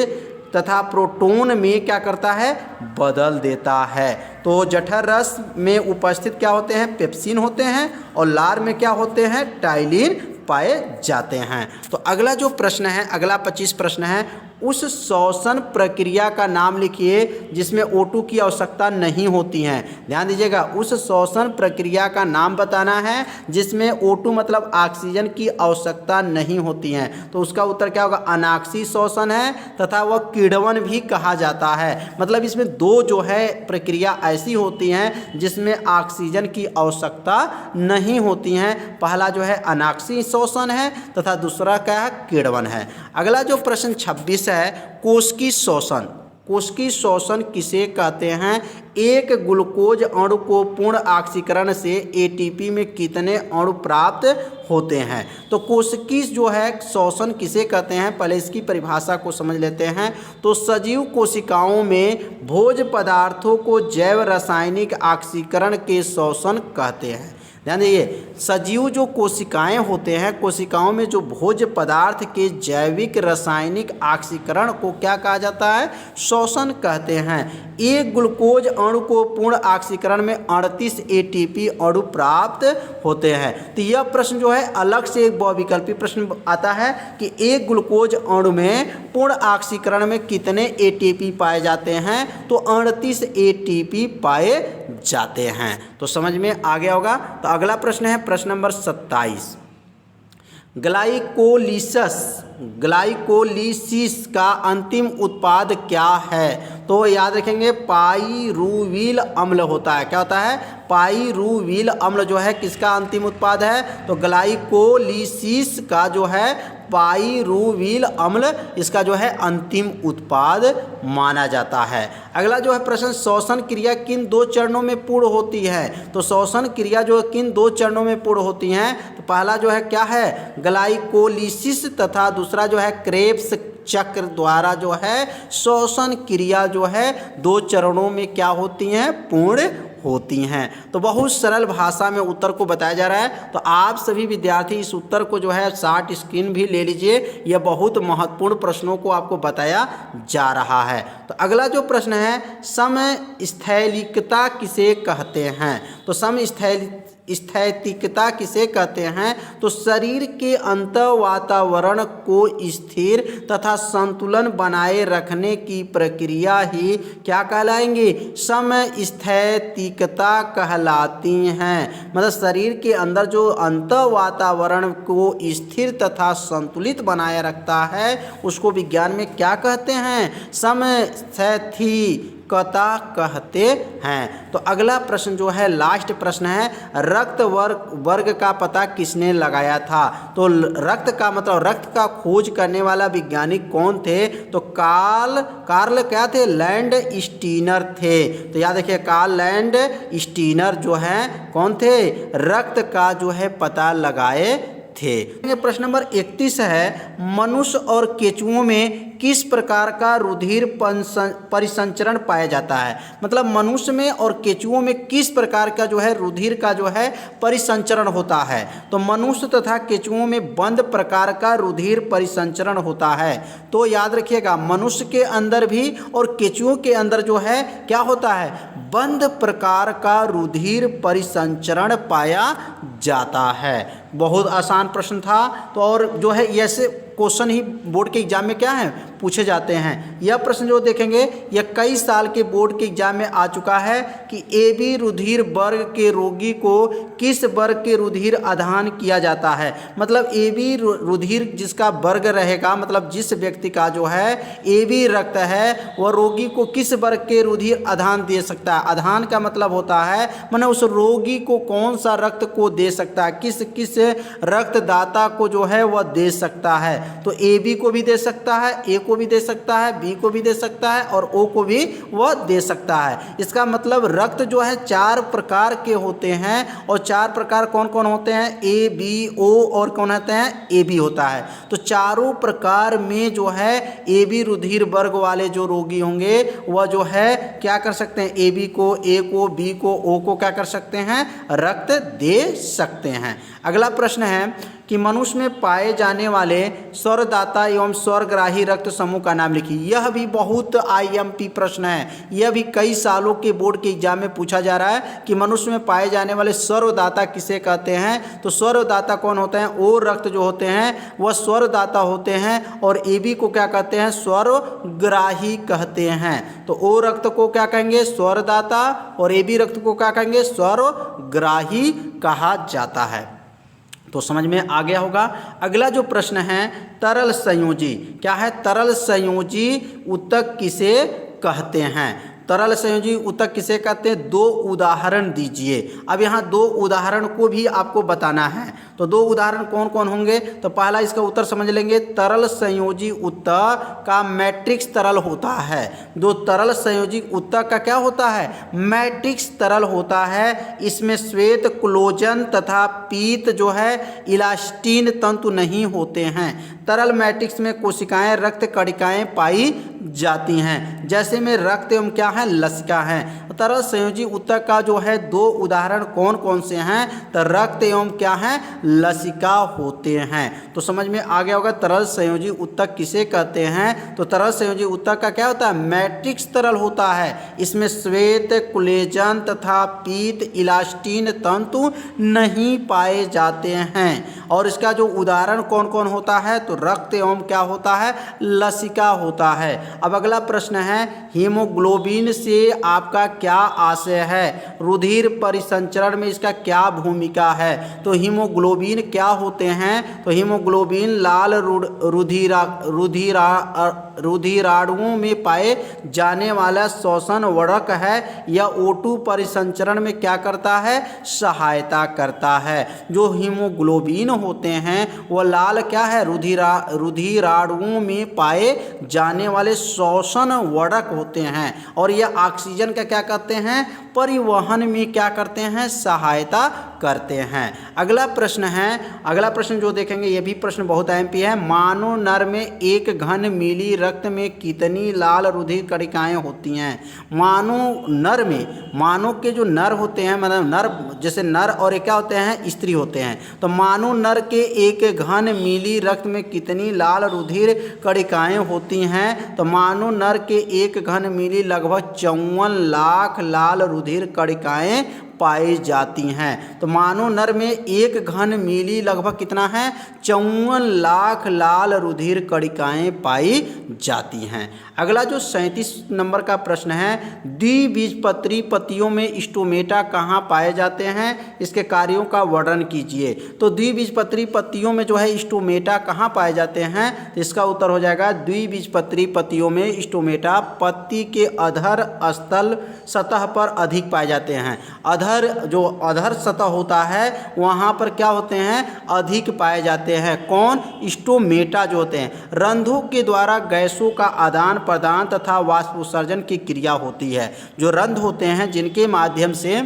तथा प्रोटोन में क्या करता है? बदल देता है। तो जठर रस में उपस्थित क्या होते हैं? पेप्सिन होते हैं और लार में क्या होते हैं? टाइलिन पाए जाते हैं। तो अगला जो प्रश्न है, अगला 25 प्रश्न है, उस श्वसन प्रक्रिया का नाम लिखिए जिसमें O2 की आवश्यकता नहीं होती है। ध्यान दीजिएगा, उस श्वसन प्रक्रिया का नाम बताना है जिसमें O2 मतलब ऑक्सीजन की आवश्यकता नहीं होती है। तो उसका उत्तर क्या होगा? अनाक्षी श्वसन है तथा वह किण्वन भी कहा जाता है। मतलब इसमें दो जो है प्रक्रिया ऐसी होती हैं जिसमें ऑक्सीजन की आवश्यकता नहीं होती हैं। पहला जो है अनाक्षी श्वसन है तथा दूसरा क्या है? किण्वन है। अगला जो प्रश्न 26 है, कोशिकीय श्वसन। कोशिकीय श्वसन किसे कहते हैं? एक ग्लूकोज अणु को पूर्ण ऑक्सीकरण से एटीपी में कितने अणु प्राप्त होते हैं? तो कोशिकीय जो है श्वसन किसे कहते हैं, पहले इसकी परिभाषा को समझ लेते हैं। तो सजीव कोशिकाओं में भोज्य पदार्थों को जैव रासायनिक ऑक्सीकरण के श्वसन कहते हैं। ध्यान दीजिए, सजीव जो कोशिकाएं होते हैं, कोशिकाओं में जो भोज्य पदार्थ के जैविक रासायनिक ऑक्सीकरण को क्या कहा जाता है? श्वसन कहते हैं। एक ग्लूकोज अणु को पूर्ण ऑक्सीकरण में 38 एटीपी अणु प्राप्त होते हैं। तो यह प्रश्न जो है अलग से एक बहुविकल्पी प्रश्न आता है कि एक ग्लूकोज अणु में पूर्ण ऑक्सीकरण में कितने एटीपी पाए जाते हैं? तो 38 एटीपी पाए जाते हैं। तो समझ में आ गया होगा। तो अगला प्रश्न है प्रश्न नंबर 27, ग्लाइकोलिसिस का अंतिम उत्पाद क्या है? तो याद रखेंगे पाइरूविल अम्ल होता है। क्या होता है? पाइरूविल अम्ल जो है किसका अंतिम उत्पाद है? तो ग्लाइकोलिसिस का जो है पाइरूविल अम्ल इसका जो है अंतिम उत्पाद माना जाता है। अगला जो है प्रश्न, श्वसन क्रिया किन दो चरणों में पूर्ण होती है? तो श्वसन क्रिया जो है किन दो चरणों में पूर्ण होती हैं? तो पहला जो है क्या है? ग्लाइकोलिसिस तथा दूसरा जो है क्रेब्स चक्र द्वारा जो है श्वसन क्रिया जो है दो चरणों में क्या होती हैं? पूर्ण होती हैं। तो बहुत सरल भाषा में उत्तर को बताया जा रहा है। तो आप सभी विद्यार्थी इस उत्तर को जो है शार्ट स्क्रीन भी ले लीजिए। यह बहुत महत्वपूर्ण प्रश्नों को आपको बताया जा रहा है। तो अगला जो प्रश्न है, समस्थैतिकता किसे कहते हैं? तो समस्थैतिकता किसे कहते हैं? तो शरीर के अंत वातावरण को स्थिर तथा संतुलन बनाए रखने की प्रक्रिया ही क्या कहलाएंगी? समस्थैतिकता कहलाती हैं। मतलब शरीर के अंदर जो अंत वातावरण को स्थिर तथा संतुलित बनाए रखता है उसको विज्ञान में क्या कहते हैं? समस्थैतिकता कहते हैं। तो अगला प्रश्न जो है लास्ट प्रश्न है, रक्त वर्ग का पता किसने लगाया था? तो रक्त का मतलब रक्त का खोज करने वाला वैज्ञानिक कौन थे? तो कार्ल क्या थे? लैंड स्टीनर थे। तो याद रखिए कार्ल लैंड स्टीनर जो है कौन थे? रक्त का जो है पता लगाए थे। प्रश्न नंबर 31 है, मनुष्य और केंचुओं में किस प्रकार का रुधिर परिसंचरण पाया जाता है? मतलब मनुष्य में और केंचुओं में किस प्रकार का जो है रुधिर का जो है परिसंचरण होता है? तो मनुष्य तथा केंचुओं में बंद प्रकार का रुधिर परिसंचरण होता है। तो याद रखिएगा मनुष्य के अंदर भी और केंचुओं के अंदर जो है क्या होता है? बंद प्रकार का रुधिर परिसंचरण पाया जाता है। बहुत आसान प्रश्न था। तो और जो है ऐसे क्वेश्चन ही बोर्ड के एग्जाम में क्या है पूछे जाते हैं। यह प्रश्न जो देखेंगे यह कई साल के बोर्ड के एग्जाम में आ चुका है कि AB रुधिर वर्ग के रोगी को किस वर्ग के रुधिर आधान किया जाता है। मतलब AB रुधिर जिसका वर्ग रहेगा, मतलब जिस व्यक्ति का जो है AB रक्त है वह रोगी को किस वर्ग के रुधिर आधान दे सकता है। आधान का मतलब होता है माने उस रोगी को कौन सा रक्त को दे सकता है, किस किस रक्तदाता को जो है वह दे सकता है। तो AB को भी दे सकता है, A को भी दे सकता है, B को भी दे सकता है और O को भी वह दे सकता है। इसका मतलब रक्त जो है 4 प्रकार के होते हैं और 4 प्रकार कौन कौन होते हैं, A, B, O और कौन होते हैं, AB होता है। तो चारों प्रकार में जो है AB रुधिर वर्ग वाले जो रोगी होंगे वह जो है क्या कर सकते हैं, AB को, A को, B को, O को क्या कर सकते हैं, रक्त दे सकते हैं। अगला प्रश्न है कि मनुष्य में पाए जाने वाले स्वरदाता एवं स्वरग्राही रक्त समूह का नाम लिखिए। यह भी बहुत IMP प्रश्न है। यह भी कई सालों के बोर्ड के एग्जाम में पूछा जा रहा है कि मनुष्य में पाए जाने वाले स्वरदाता किसे कहते हैं। तो स्वरदाता कौन होते हैं, O रक्त जो होते हैं वह स्वरदाता होते हैं और AB को क्या कहते हैं, स्वरग्राही कहते हैं। तो O रक्त को क्या कहेंगे, स्वरदाता और AB रक्त को क्या कहेंगे, स्वरग्राही कहा जाता है। तो समझ में आ गया होगा। अगला जो प्रश्न है तरल संयोजी, क्या है, तरल संयोजी ऊतक किसे कहते हैं। तरल संयोजी ऊतक किसे कहते हैं, 2 उदाहरण दीजिए। अब यहाँ 2 उदाहरण को भी आपको बताना है। तो 2 उदाहरण कौन कौन होंगे, तो पहला इसका उत्तर समझ लेंगे। तरल संयोजी ऊतक का मैट्रिक्स तरल होता है। जो तरल संयोजी ऊतक का क्या होता है, मैट्रिक्स तरल होता है। इसमें श्वेत क्लोजन तथा पीत जो है इलास्टीन तंतु नहीं होते हैं। तरल मैट्रिक्स में कोशिकाएं रक्त कणिकाएं पाई जाती हैं, जैसे में रक्त एवं क्या है, लसिका हैं। तरल संयोजी ऊतक का जो है 2 उदाहरण कौन कौन से हैं, तो रक्त एवं क्या है, लसिका होते हैं। तो समझ में आ गया होगा तरल संयोजी ऊतक किसे कहते हैं। तो तरल संयोजी ऊतक का क्या होता है, मैट्रिक्स तरल होता है। इसमें श्वेत कोलेजन तथा पीत इलास्टीन तंतु नहीं पाए जाते हैं। और इसका जो उदाहरण कौन कौन होता है, तो रक्त एवं क्या होता है, लसिका होता है। अब अगला प्रश्न है हीमोग्लोबिन से आपका क्या आशय है, रुधिर परिसंचरण में इसका क्या भूमिका है। तो हीमोग्लोबिन क्या होते हैं, तो हीमोग्लोबिन लाल रुधिराणुओं में पाए जाने वाला श्वसन वर्धक है। यह O2 परिसंचरण में क्या करता है, सहायता करता है। जो हीमोग्लोबिन होते हैं वह लाल क्या है, रुधिराणुओं में पाए जाने वाले श्वसन वर्धक होते हैं और यह ऑक्सीजन का क्या करते हैं, परिवहन में क्या करते हैं, सहायता करते हैं। अगला प्रश्न जो देखेंगे ये भी प्रश्न बहुत MP है। मानव नर में 1 घन मिली रक्त में कितनी लाल रुधिर कणिकाएं होती हैं। मानव नर में, मानव के जो नर होते हैं, मतलब नर जैसे नर और एक क्या होते हैं, स्त्री होते हैं। तो मानव नर के 1 घन मिली रक्त में कितनी लाल रुधिर कणिकाएं होती हैं। तो मानव नर के 1 घन मिली लगभग 54 लाख लाल रुधिर कणिकाएं पाई जाती हैं। तो मानव नर में 1 घन मिली लगभग कितना है, 54 लाख लाल रुधिर कणिकाएं पाई जाती हैं। अगला जो 37 नंबर का प्रश्न है, द्विबीजपत्री पत्तियों में स्टोमेटा कहाँ पाए जाते हैं, इसके कार्यों का वर्णन कीजिए। तो द्विबीजपत्री पत्तियों में जो है स्टोमेटा कहाँ पाए जाते हैं, तो इसका उत्तर हो जाएगा द्विबीजपत्री पत्तियों में स्टोमेटा पत्ती के अधर स्थल सतह पर अधिक पाए जाते हैं। जो अधर सतह होता है वहाँ पर क्या होते हैं, अधिक पाए जाते हैं। कौन, स्टोमेटा जो होते हैं। रंध्रों के द्वारा गैसों का आदान प्रदान तथा वाष्पोत्सर्जन की क्रिया होती है। जो रंध्र होते हैं जिनके माध्यम से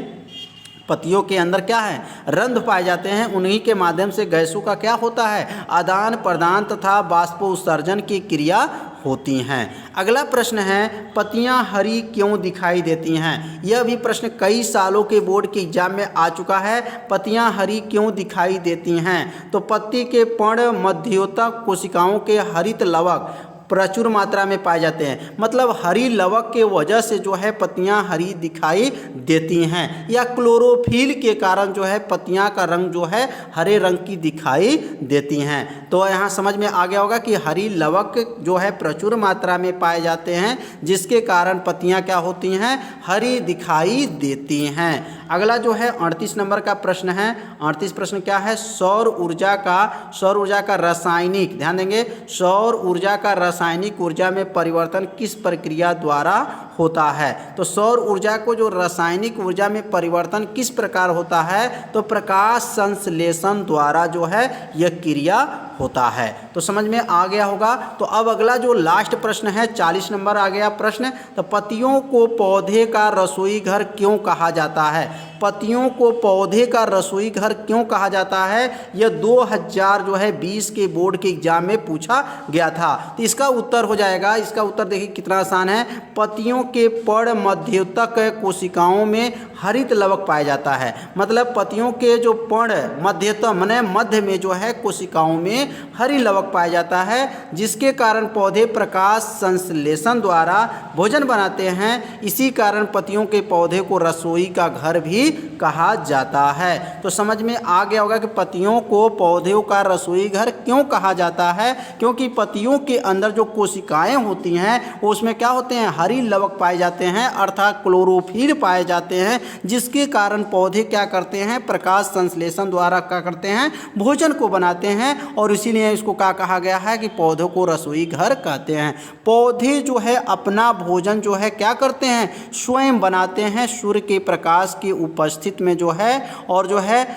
पत्तियों के अंदर क्या है, रंध्र पाए जाते हैं, उन्हीं के माध्यम से गैसों का क्या होता है, आदान प्रदान तथा वाष्पोत्सर्जन की क्रिया होती हैं। अगला प्रश्न है पत्तियां हरी क्यों दिखाई देती हैं। यह भी प्रश्न कई सालों के बोर्ड के एग्जाम में आ चुका है। पत्तियां हरी क्यों दिखाई देती हैं। तो पत्ती के पर्ण मध्योतक कोशिकाओं के हरित लवक प्रचुर मात्रा में पाए जाते हैं। मतलब हरी लवक के वजह से जो है पत्तियां हरी दिखाई देती हैं, या क्लोरोफिल के कारण जो है पत्तियां का रंग जो है हरे रंग की दिखाई देती हैं। तो यहाँ समझ में आ गया होगा कि हरी लवक जो है प्रचुर मात्रा में पाए जाते हैं, जिसके कारण पत्तियां क्या होती हैं, हरी दिखाई देती हैं। अगला जो है 38 नंबर का प्रश्न है। 38 प्रश्न क्या है, सौर ऊर्जा का रासायनिक, ध्यान देंगे, सौर ऊर्जा का रासायनिक ऊर्जा में परिवर्तन किस प्रक्रिया द्वारा होता है। तो सौर ऊर्जा को जो रासायनिक ऊर्जा में परिवर्तन किस प्रकार होता है, तो प्रकाश संश्लेषण द्वारा जो है यह क्रिया होता है। तो समझ में आ गया होगा। तो अब अगला जो लास्ट प्रश्न है 40 नंबर आ गया प्रश्न, तो पत्तियों को पौधे का रसोई घर क्यों कहा जाता है। पत्तियों को पौधे का रसोई घर क्यों कहा जाता है, यह 2020 के बोर्ड के एग्जाम में पूछा गया था। तो इसका उत्तर हो जाएगा, इसका उत्तर देखिए कितना आसान है। पत्तियों के पर्ण मध्यतक कोशिकाओं में हरित लवक पाया जाता है। मतलब पत्तियों के जो पर्ण मध्यतम माने मध्य में जो है कोशिकाओं में हरी लवक पाया जाता है, जिसके कारण पौधे प्रकाश संश्लेषण द्वारा भोजन बनाते हैं। इसी कारण पत्तियों के पौधे को रसोई का घर भी कहा जाता है। तो समझ में आ गया होगा कि पत्तियों को पौधों का रसोई घर क्यों कहा जाता है, क्योंकि पत्तियों के अंदर जो कोशिकाएं होती हैं उसमें क्या होते हैं, हरी लवक पाए जाते हैं, अर्थात क्लोरोफिल पाए जाते हैं, जिसके कारण पौधे क्या करते हैं, प्रकाश संश्लेषण द्वारा क्या करते हैं, भोजन को बनाते हैं। और इसीलिए इसको क्या कहा गया है कि पौधों को रसोई घर कहते हैं। पौधे जो है अपना भोजन जो है क्या करते हैं, स्वयं बनाते हैं, सूर्य के प्रकाश की उपस्थित में जो है, और जो है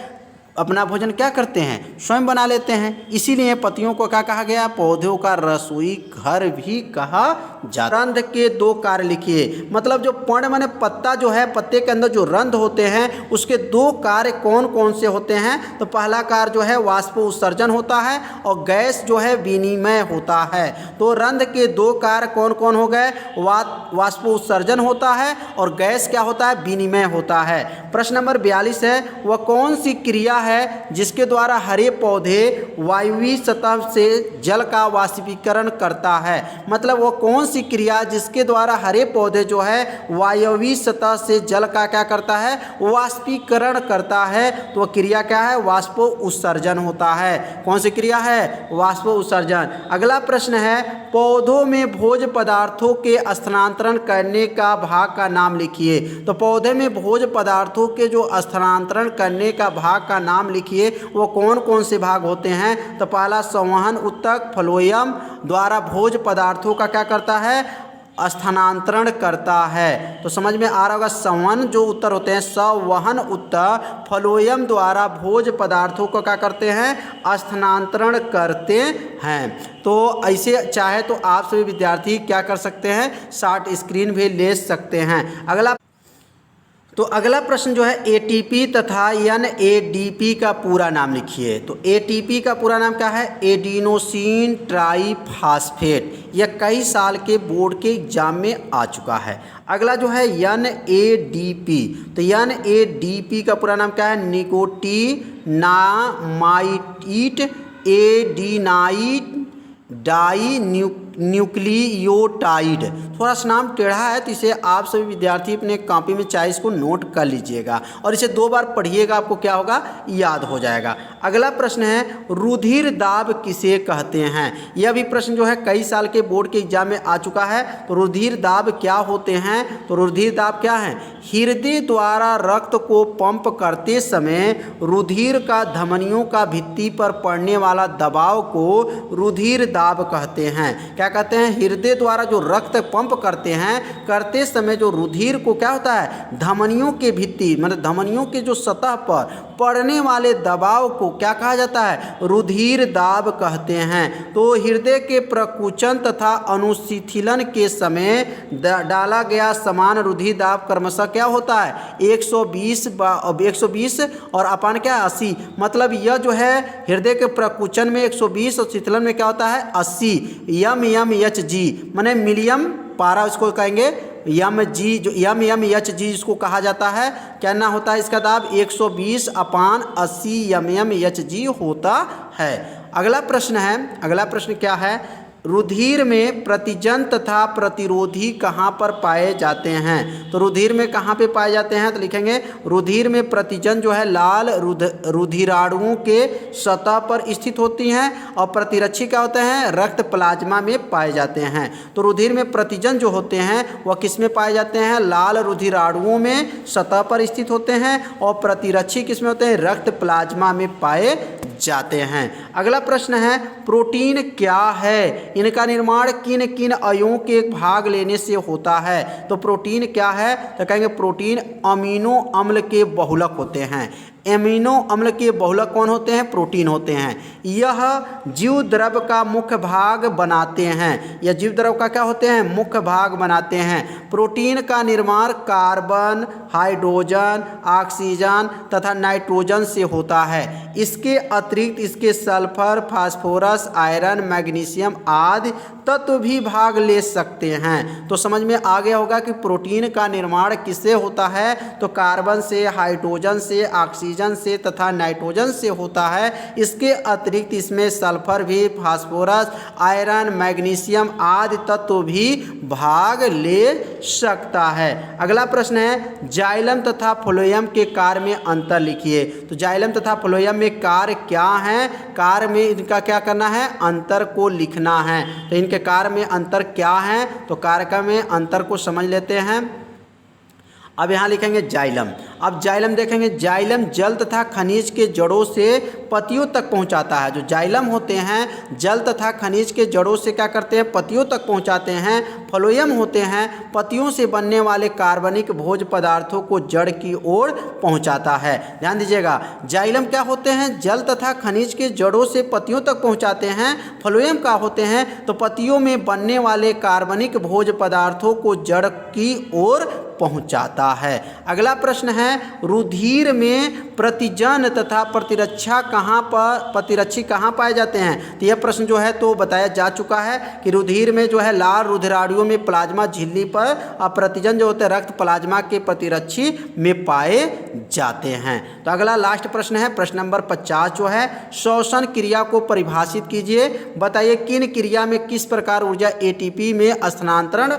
अपना भोजन क्या करते हैं, स्वयं बना लेते हैं। इसीलिए पत्तियों को क्या कहा गया, पौधों का रसोई घर भी कहा जाता है। रंध्र के 2 कार्य लिखिए। मतलब जो पर्ण माने पत्ता जो है, पत्ते के अंदर जो रंध्र होते हैं उसके 2 कार्य कौन कौन से होते हैं। तो पहला कार्य जो है वाष्प उत्सर्जन होता है, और गैस जो है विनिमय होता है। तो रंध्र के 2 कार्य कौन कौन हो गए, वाष्प उत्सर्जन होता है और गैस क्या होता है, विनिमय होता है। प्रश्न नंबर 42 है, वह कौन सी क्रिया है जिसके द्वारा हरे पौधे वायवीय सतह से जल का वाष्पीकरण करता है। मतलब वो कौन सी क्रिया जिसके द्वारा हरे पौधे जो है वायवीय सतह से जल का क्या करता है, वाष्पीकरण करता है। तो वह क्रिया क्या है, वाष्प उत्सर्जन होता है। कौन सी क्रिया है, वाष्प उत्सर्जन। अगला प्रश्न है, पौधों में भोज्य पदार्थों के स्थानांतरण करने का भाग का नाम लिखिए। तो पौधे में भोज्य पदार्थों के जो स्थानांतरण करने का भाग का नाम लिखिए, वो कौन कौन से भाग होते हैं। तो पहला संवहन ऊतक फ्लोएम द्वारा भोज्य पदार्थों का क्या करता है, स्थानांतरण करता है। तो समझ में आ रहा होगा, संवहन जो उत्तर होते हैं, संवहन ऊतक फ्लोएम द्वारा भोज्य पदार्थों को क्या करते हैं, स्थानांतरण करते हैं। तो ऐसे चाहे तो आप सभी विद्यार्थी क्या कर सकते हैं, शॉर्ट स्क्रीन भी ले सकते हैं। अगला प्रश्न जो है एटीपी तथा एनएडीपी का पूरा नाम लिखिए। तो एटीपी का पूरा नाम क्या है, एडिनोसिन ट्राइफॉस्फेट। यह कई साल के बोर्ड के एग्जाम में आ चुका है। अगला जो है एनएडीपी। तो एनएडीपी का पूरा नाम क्या है, निकोटिनामाइड एडिनाइड डाई न्यूक्लियोटाइड। थोड़ा सा नाम टेढ़ा है, तो इसे आप सभी विद्यार्थी अपने कॉपी में चाहे इसको नोट कर लीजिएगा और इसे 2 बार पढ़िएगा, आपको क्या होगा, याद हो जाएगा। अगला प्रश्न है, रुधिर दाब किसे कहते हैं। यह भी प्रश्न जो है कई साल के बोर्ड के एग्जाम में आ चुका है। तो रुधिर दाब क्या होते हैं। तो रुधिर दाब क्या है, हृदय द्वारा रक्त को पंप करते समय रुधिर का धमनियों का भित्ति पर पड़ने वाला दबाव को रुधिर दाब कहते हैं। क्या कहते हैं, हृदय द्वारा जो रक्त पंप करते हैं, करते समय जो रुधिर को क्या होता है, धमनियों के भित्ति मतलब धमनियों के जो सतह पर पड़ने वाले दबाव को क्या कहा जाता है, रुधिर दाब कहते हैं। तो हृदय के प्रकुचन तथा अनुशिथिलन के समय डाला गया समान रुधिर दाब क्रमशः क्या होता है, 120 और अपान क्या 80। मतलब यह जो है हृदय के प्रकुचन में 120 और शिथिलन में क्या होता है 80। mmHg माने मिलियम पारा उसको कहेंगे, mg जो mmHg इसको कहा जाता है। क्या ना होता है इसका दाब 120/80 mmHg होता है। अगला प्रश्न क्या है, रुधिर में प्रतिजन तथा प्रतिरोधी कहाँ पर पाए जाते हैं? तो रुधिर में कहाँ पे पाए जाते हैं? तो लिखेंगे रुधिर में प्रतिजन जो है लाल रुधिराणुओं के सतह पर स्थित होती हैं और प्रतिरक्षी क्या होते हैं? रक्त प्लाज्मा में पाए जाते हैं। तो रुधिर में प्रतिजन जो होते हैं वह किस में पाए जाते हैं? लाल रुधिराणुओं में सतह पर स्थित होते हैं और प्रतिरक्षी किस में होते हैं? रक्त प्लाज्मा में पाए जाते हैं। अगला प्रश्न है प्रोटीन क्या है? इनका निर्माण किन किन अणुओं के भाग लेने से होता है? तो प्रोटीन क्या है? तो कहेंगे प्रोटीन अमीनो अम्ल के बहुलक होते हैं। एमिनो अम्ल के बहुलक कौन होते हैं? प्रोटीन होते हैं। यह जीव द्रव का मुख्य भाग बनाते हैं। यह जीव द्रव का क्या होते हैं? मुख्य भाग बनाते हैं। प्रोटीन का निर्माण कार्बन, हाइड्रोजन, ऑक्सीजन तथा नाइट्रोजन से होता है। इसके अतिरिक्त इसके सल्फर, फास्फोरस, आयरन, मैग्नीशियम आदि तत्व भी भाग ले सकते हैं। तो समझ में आ गया होगा कि प्रोटीन का निर्माण किससे होता है? तो कार्बन से, हाइड्रोजन से, ऑक्सीजन से तथा नाइट्रोजन से होता है। इसके अतिरिक्त इसमें सल्फर भी, फास्फोरस, आयरन, मैग्नीशियम आदि तत्व भी भाग ले सकता है। अगला प्रश्न है जाइलम तथा फ्लोएम के कार्य में अंतर लिखिए। तो जाइलम तथा फ्लोएम में कार्य क्या है? कार्य में इनका क्या करना है? अंतर को लिखना है। तो इनके कार्य में अंतर क्या है? तो कार्य में अंतर को समझ लेते हैं। अब यहाँ लिखेंगे जाइलम। अब जाइलम देखेंगे, जाइलम जल तथा खनिज के जड़ों से पत्तियों तक पहुँचाता है। जो जाइलम होते हैं जल तथा खनिज के जड़ों से क्या करते हैं? पत्तियों तक पहुँचाते हैं। फ्लोएम होते हैं पत्तियों से बनने वाले कार्बनिक भोज्य पदार्थों को जड़ की ओर पहुँचाता है। ध्यान दीजिएगा, जाइलम क्या होते हैं? जल तथा खनिज के जड़ों से पत्तियों तक पहुँचाते हैं। फ्लोएम क्या होते हैं? तो पत्तियों में बनने वाले कार्बनिक भोज्य पदार्थों को जड़ की ओर पहुंचाता है। अगला प्रश्न है रुधिर में प्रतिजन तथा प्रतिरक्षी कहाँ पाए जाते हैं? तो यह प्रश्न जो है तो बताया जा चुका है कि रुधिर में जो है लाल रुधिराणुओं में प्लाज्मा झिल्ली पर और प्रतिजन जो होते हैं रक्त प्लाज्मा के प्रतिरक्षी में पाए जाते हैं। तो अगला लास्ट प्रश्न है प्रश्न नंबर 50 जो है श्वसन क्रिया को परिभाषित कीजिए। बताइए किन क्रिया में किस प्रकार ऊर्जा एटीपी में स्थानांतरण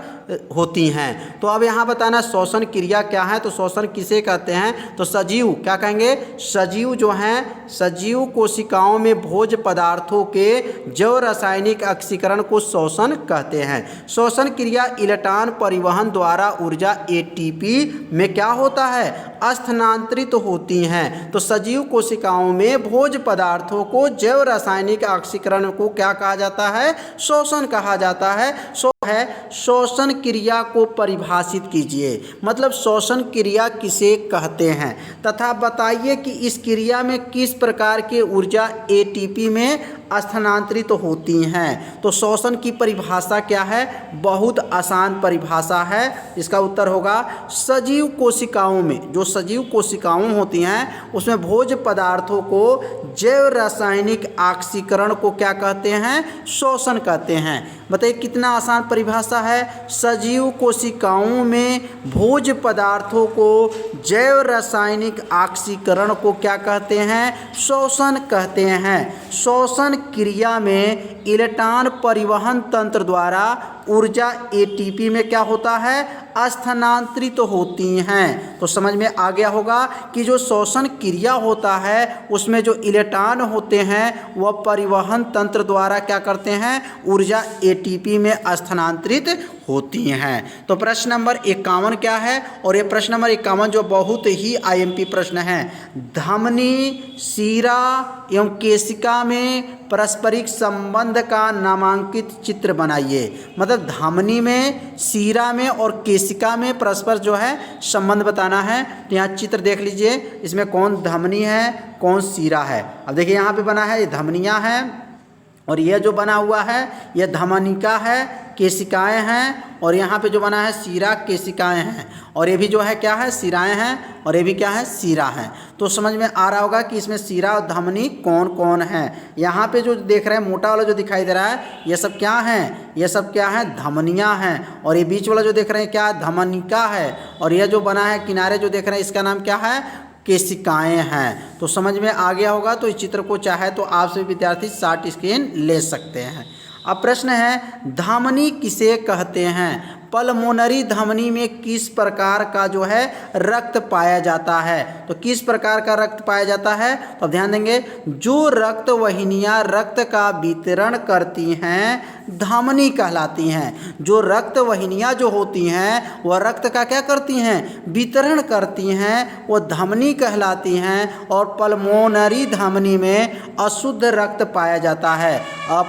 होती हैं? तो अब यहाँ बताना श्वसन क्रिया क्या है? तो श्वसन किसे कहते हैं? तो सजीव क्या कहेंगे? सजीव जो हैं सजीव कोशिकाओं में भोज्य पदार्थों के जैव रासायनिक ऑक्सीकरण को श्वसन कहते हैं। श्वसन क्रिया इलेक्ट्रॉन परिवहन द्वारा ऊर्जा एटीपी में क्या होता है? स्थानांतरित होती हैं। तो सजीव कोशिकाओं में भोज्य पदार्थों को जैव रासायनिक ऑक्सीकरण को क्या कहा जाता है? श्वसन कहा जाता है। श्वसन क्रिया को परिभाषित कीजिए, मतलब श्वसन क्रिया किसे कहते हैं तथा बताइए कि इस क्रिया में किस प्रकार की ऊर्जा एटीपी में स्थानांतरित होती हैं। तो श्वसन की परिभाषा क्या है? बहुत आसान परिभाषा है। इसका उत्तर होगा सजीव कोशिकाओं में, जो सजीव कोशिकाओं होती हैं उसमें भोज्य पदार्थों को जैव रासायनिक ऑक्सीकरण को क्या कहते हैं? श्वसन कहते हैं। बताइए कितना आसान परिभाषा है। सजीव कोशिकाओं में भोज्य पदार्थों को जैव रासायनिक ऑक्सीकरण को क्या कहते हैं? श्वसन कहते हैं। श्वसन क्रिया में इलेक्ट्रॉन परिवहन तंत्र द्वारा ऊर्जा एटीपी में क्या होता है? स्थानांतरित होती हैं। तो समझ में आ गया होगा कि जो श्वसन क्रिया होता है उसमें जो इलेक्ट्रॉन होते हैं वह परिवहन तंत्र द्वारा क्या करते हैं? ऊर्जा एटीपी में स्थानांतरित होती हैं। तो प्रश्न नंबर 51 क्या है? और ये प्रश्न नंबर 51 जो बहुत ही आईएमपी प्रश्न है, धमनी, शिरा एवं केशिका में पारस्परिक संबंध का नामांकित चित्र बनाइए। मतलब धमनी में, शिरा में और केशिका में परस्पर जो है संबंध बताना है। तो यहाँ चित्र देख लीजिए, इसमें कौन धमनी है, कौन शिरा है। अब देखिए यहाँ पे बना है ये धमनियाँ हैं और यह जो बना हुआ है यह धमनिका है, केशिकाएं हैं, और यहाँ पे जो बना है शिरा केशिकाएं हैं, और ये भी जो है क्या है? शिराएं हैं, और ये भी क्या है? शिरा हैं। तो समझ में आ रहा होगा कि इसमें शिरा और धमनी कौन कौन है। यहाँ पे जो देख रहे हैं मोटा वाला जो दिखाई दे रहा है ये सब क्या हैं? ये सब क्या है? धमनियाँ हैं। और ये बीच वाला जो देख रहे हैं क्या? धमनिका है। और यह जो बना है किनारे जो देख रहे हैं इसका नाम क्या है? केशिकाएं हैं। तो समझ में आ गया होगा। तो इस चित्र को चाहे तो आप सभी विद्यार्थी शॉर्ट स्क्रीन ले सकते हैं। अब प्रश्न है, धमनी किसे कहते हैं? पल्मोनरी धमनी में किस प्रकार का जो है रक्त पाया जाता है? तो किस प्रकार का रक्त पाया जाता है? तो ध्यान देंगे, जो रक्त वाहिनियां रक्त का वितरण करती हैं धमनी कहलाती हैं। जो रक्त वाहिनियां जो होती हैं वह रक्त का क्या करती हैं? वितरण करती हैं, वो धमनी कहलाती हैं। और पल्मोनरी धमनी में अशुद्ध रक्त पाया जाता है।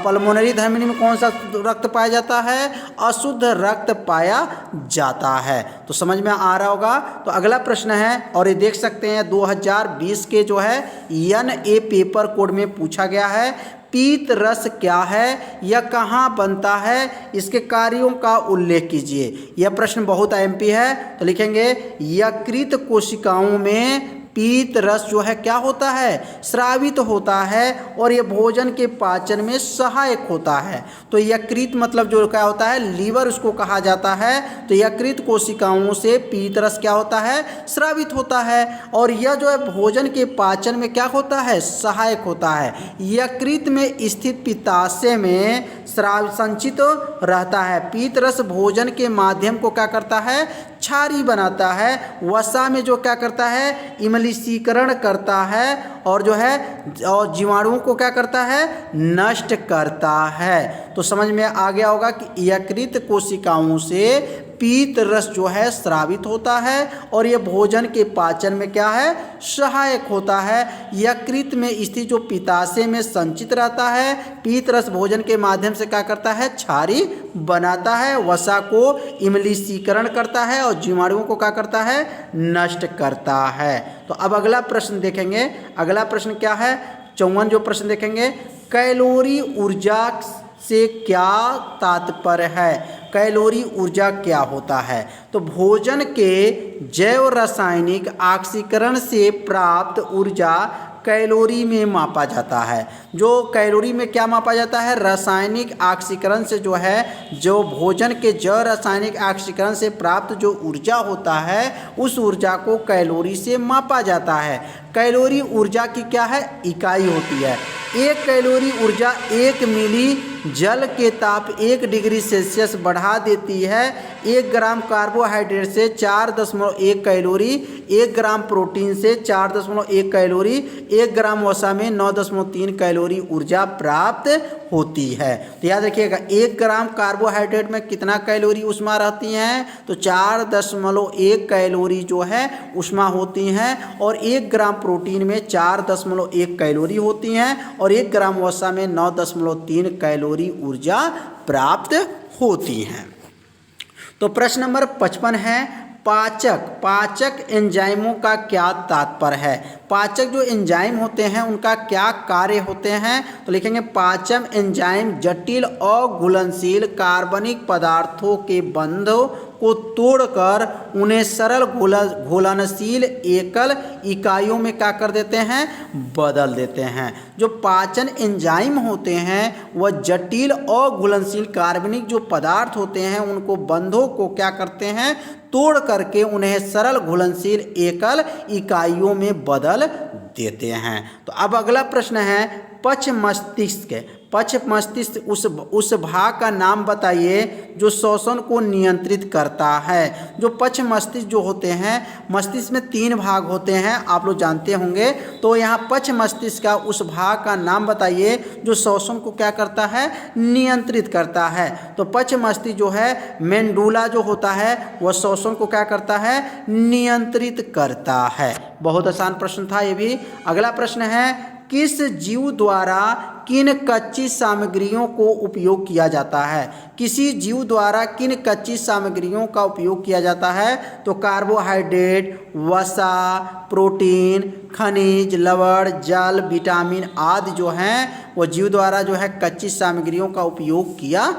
पल्मोनरी धमनी में कौन सा रक्त पाया जाता है? अशुद्ध रक्त पाया जाता है। तो समझ में आ रहा होगा। तो अगला प्रश्न है, और ये देख सकते हैं 2020 के जो है NA पेपर कोड में पूछा गया है, पीत रस क्या है, यह कहाँ बनता है, इसके कार्यों का उल्लेख कीजिए। यह प्रश्न बहुत IMP है। तो लिखेंगे, यकृत कोशिकाओं में पीत रस जो है क्या होता है? स्रावित होता है, और ये भोजन के पाचन में सहायक होता है। तो यकृत मतलब जो क्या होता है? लीवर उसको कहा जाता है। तो यकृत कोशिकाओं से पीत रस क्या होता है? स्रावित होता है, और यह जो है भोजन के पाचन में क्या होता है? सहायक होता है। यकृत में स्थित पित्ताशय में स्राव संचित रहता है। पीत रस भोजन के माध्यम को क्या करता है? क्षारी बनाता है। वसा में जो क्या करता है? इमलीशीकरण करता है, और जो है और जीवाणुओं को क्या करता है? नष्ट करता है। तो समझ में आ गया होगा कि यकृत कोशिकाओं से पीत रस जो है स्रावित होता है, और यह भोजन के पाचन में क्या है? सहायक होता है। यकृत में स्थित जो पित्ताशय में संचित रहता है, पीत रस भोजन के माध्यम से क्या करता है? क्षारी बनाता है, वसा को इमलीशीकरण करता है, और जीवाणुओं को क्या करता है? नष्ट करता है। तो अब अगला प्रश्न देखेंगे। अगला प्रश्न क्या है? 54 जो प्रश्न देखेंगे, कैलोरी ऊर्जा से क्या तात्पर्य है? कैलोरी ऊर्जा क्या होता है? तो भोजन के जैव रासायनिक ऑक्सीकरण से प्राप्त ऊर्जा कैलोरी में मापा जाता है। जो कैलोरी में क्या मापा जाता है? रासायनिक ऑक्सीकरण से जो है, जो भोजन के जैव रासायनिक ऑक्सीकरण से प्राप्त जो ऊर्जा होता है, उस ऊर्जा को कैलोरी से मापा जाता है। कैलोरी ऊर्जा की क्या है? इकाई होती है। एक कैलोरी ऊर्जा 1 मिली जल के ताप 1 डिग्री सेल्सियस बढ़ा देती है। 1 ग्राम कार्बोहाइड्रेट से 4.1 कैलोरी, 1 ग्राम प्रोटीन से 4.1 कैलोरी, 1 ग्राम वसा में 9.3 कैलोरी ऊर्जा प्राप्त होती है। तो याद रखिएगा, 1 ग्राम कार्बोहाइड्रेट में कितना कैलोरी ऊष्मा रहती हैं? तो 4.1 कैलोरी जो है ऊष्मा होती हैं, और 1 ग्राम प्रोटीन में 4.1 कैलोरी होती हैं, और 1 ग्राम वसा में 9.3 कैलोरी ऊर्जा प्राप्त होती हैं। तो प्रश्न नंबर 55 है, पाचक एंजाइमों का क्या तात्पर्य है? पाचक जो एंजाइम होते हैं उनका क्या कार्य होते हैं? तो लिखेंगे, पाचन एंजाइम जटिल और घुलनशील कार्बनिक पदार्थों के बंधों को तोड़कर उन्हें सरल घुलनशील एकल इकाइयों में क्या कर देते हैं? बदल देते हैं। जो पाचन एंजाइम होते हैं वह जटिल और घुलनशील कार्बनिक जो पदार्थ होते हैं उनको बंधों को क्या करते हैं? तोड़ करके उन्हें सरल घुलनशील एकल इकाइयों में बदल देते हैं। तो अब अगला प्रश्न है, पक्ष मस्तिष्क उस भाग का नाम बताइए जो श्वसन को नियंत्रित करता है। जो पक्ष मस्तिष्क जो होते हैं, मस्तिष्क में 3 भाग होते हैं, आप लोग जानते होंगे। तो यहाँ पक्ष मस्तिष्क का उस भाग का नाम बताइए जो श्वसन को क्या करता है? नियंत्रित करता है। तो पक्ष मस्तिष्क जो है, मेंडुला जो होता है, वह श्वसन को क्या करता है? नियंत्रित करता है। बहुत आसान प्रश्न था ये भी। अगला प्रश्न है, किस जीव द्वारा किन कच्ची सामग्रियों को उपयोग किया जाता है? किसी जीव द्वारा किन कच्ची सामग्रियों का उपयोग किया जाता है? तो कार्बोहाइड्रेट, वसा, प्रोटीन, खनिज, लवण, जल, विटामिन आदि जो हैं वो जीव द्वारा जो है कच्ची सामग्रियों का उपयोग किया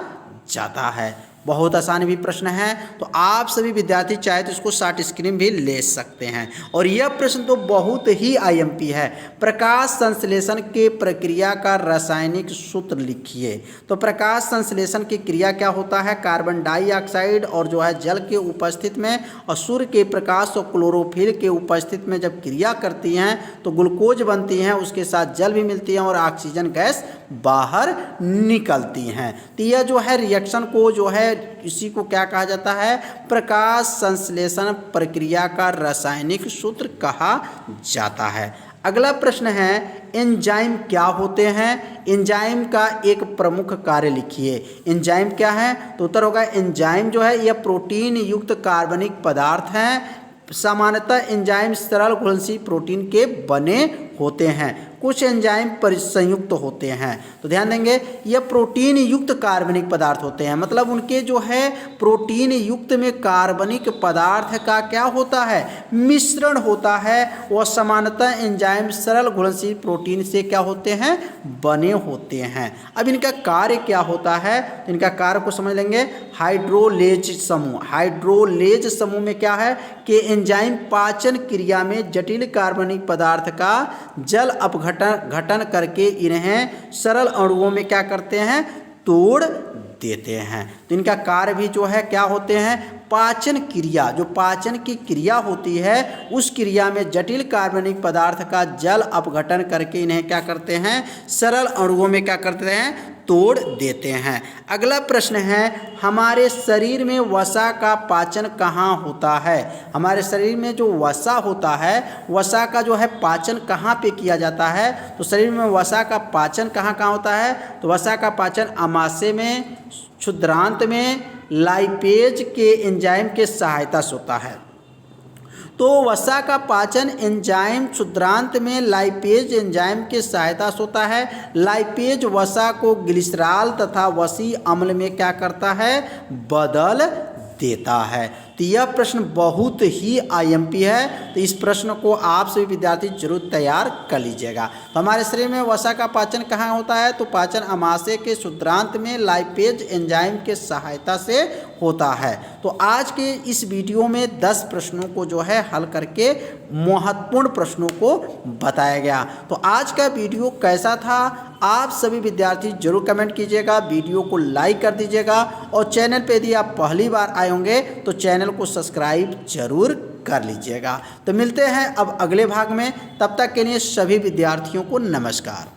जाता है। बहुत आसान भी प्रश्न है। तो आप सभी विद्यार्थी चाहे तो इसको शॉर्ट स्क्रीन भी ले सकते हैं। और यह प्रश्न तो बहुत ही IMP है। प्रकाश संश्लेषण के प्रक्रिया का रासायनिक सूत्र लिखिए। तो प्रकाश संश्लेषण की क्रिया क्या होता है? कार्बन डाइऑक्साइड और जो है जल के उपस्थित में, और सूर्य के प्रकाश और क्लोरोफिल के उपस्थित में जब क्रिया करती हैं तो ग्लूकोज बनती हैं, उसके साथ जल भी मिलती है और ऑक्सीजन गैस बाहर निकलती हैं। तो यह जो है रिएक्शन को जो है इसी को क्या कहा जाता है, प्रकाश संश्लेषण प्रक्रिया का रासायनिक सूत्र कहा जाता है। अगला प्रश्न है एंजाइम क्या होते हैं? एंजाइम का एक प्रमुख कार्य लिखिए। एंजाइम क्या है? तो उत्तर होगा एंजाइम जो है यह प्रोटीन युक्त कार्बनिक पदार्थ हैं। सामान्यतः एंजाइम सरल घुलनशील प्रोटीन के बने होते हैं, कुछ एंजाइम परिसंयुक्त होते हैं। तो ध्यान देंगे यह प्रोटीन युक्त कार्बनिक पदार्थ होते हैं, मतलब उनके जो है प्रोटीन युक्त में कार्बनिक पदार्थ का क्या होता है, मिश्रण होता है। वह सामान्यतः एंजाइम सरल घुलनशील प्रोटीन से क्या होते हैं, बने होते हैं। अब इनका कार्य क्या होता है, तो इनका कार्य को समझ लेंगे। हाइड्रोलेज समूह, हाइड्रोलेज समूह में क्या है कि एंजाइम पाचन क्रिया में जटिल कार्बनिक पदार्थ का जल अपघटन करके इन्हें सरल अणुओं में क्या करते हैं, तोड़ देते हैं। तो इनका कार्य भी जो है क्या होते हैं, पाचन क्रिया, जो पाचन की क्रिया होती है उस क्रिया में जटिल कार्बनिक पदार्थ का जल अपघटन करके इन्हें क्या करते हैं, सरल अणुओं में क्या करते हैं, तोड़ देते हैं। अगला प्रश्न है हमारे शरीर में वसा का पाचन कहाँ होता है? हमारे शरीर में जो वसा होता है, वसा का जो है पाचन कहाँ पे किया जाता है? तो शरीर में वसा का पाचन कहाँ कहाँ होता है? तो वसा का पाचन आमाशय में, क्षुद्रांत में, लाइपेज के एंजाइम के सहायता से होता है। तो वसा का पाचन एंजाइम क्षुद्रांत में लाइपेज एंजाइम के सहायता से होता है। लाइपेज वसा को ग्लिसरॉल तथा वसी अम्ल में क्या करता है, बदल देता है। तो यह प्रश्न बहुत ही आईएमपी है, तो इस प्रश्न को आप सभी विद्यार्थी जरूर तैयार कर लीजिएगा। तो हमारे शरीर में वसा का पाचन कहाँ होता है? तो पाचन आमाशय के क्षुद्रांत में लाइपेज एंजाइम के सहायता से होता है। तो आज के इस वीडियो में 10 प्रश्नों को जो है हल करके महत्वपूर्ण प्रश्नों को बताया गया। तो आज का वीडियो कैसा था आप सभी विद्यार्थी जरूर कमेंट कीजिएगा, वीडियो को लाइक कर दीजिएगा और चैनल पे यदि आप पहली बार आए होंगे तो चैनल को सब्सक्राइब जरूर कर लीजिएगा। तो मिलते हैं अब अगले भाग में, तब तक के लिए सभी विद्यार्थियों को नमस्कार।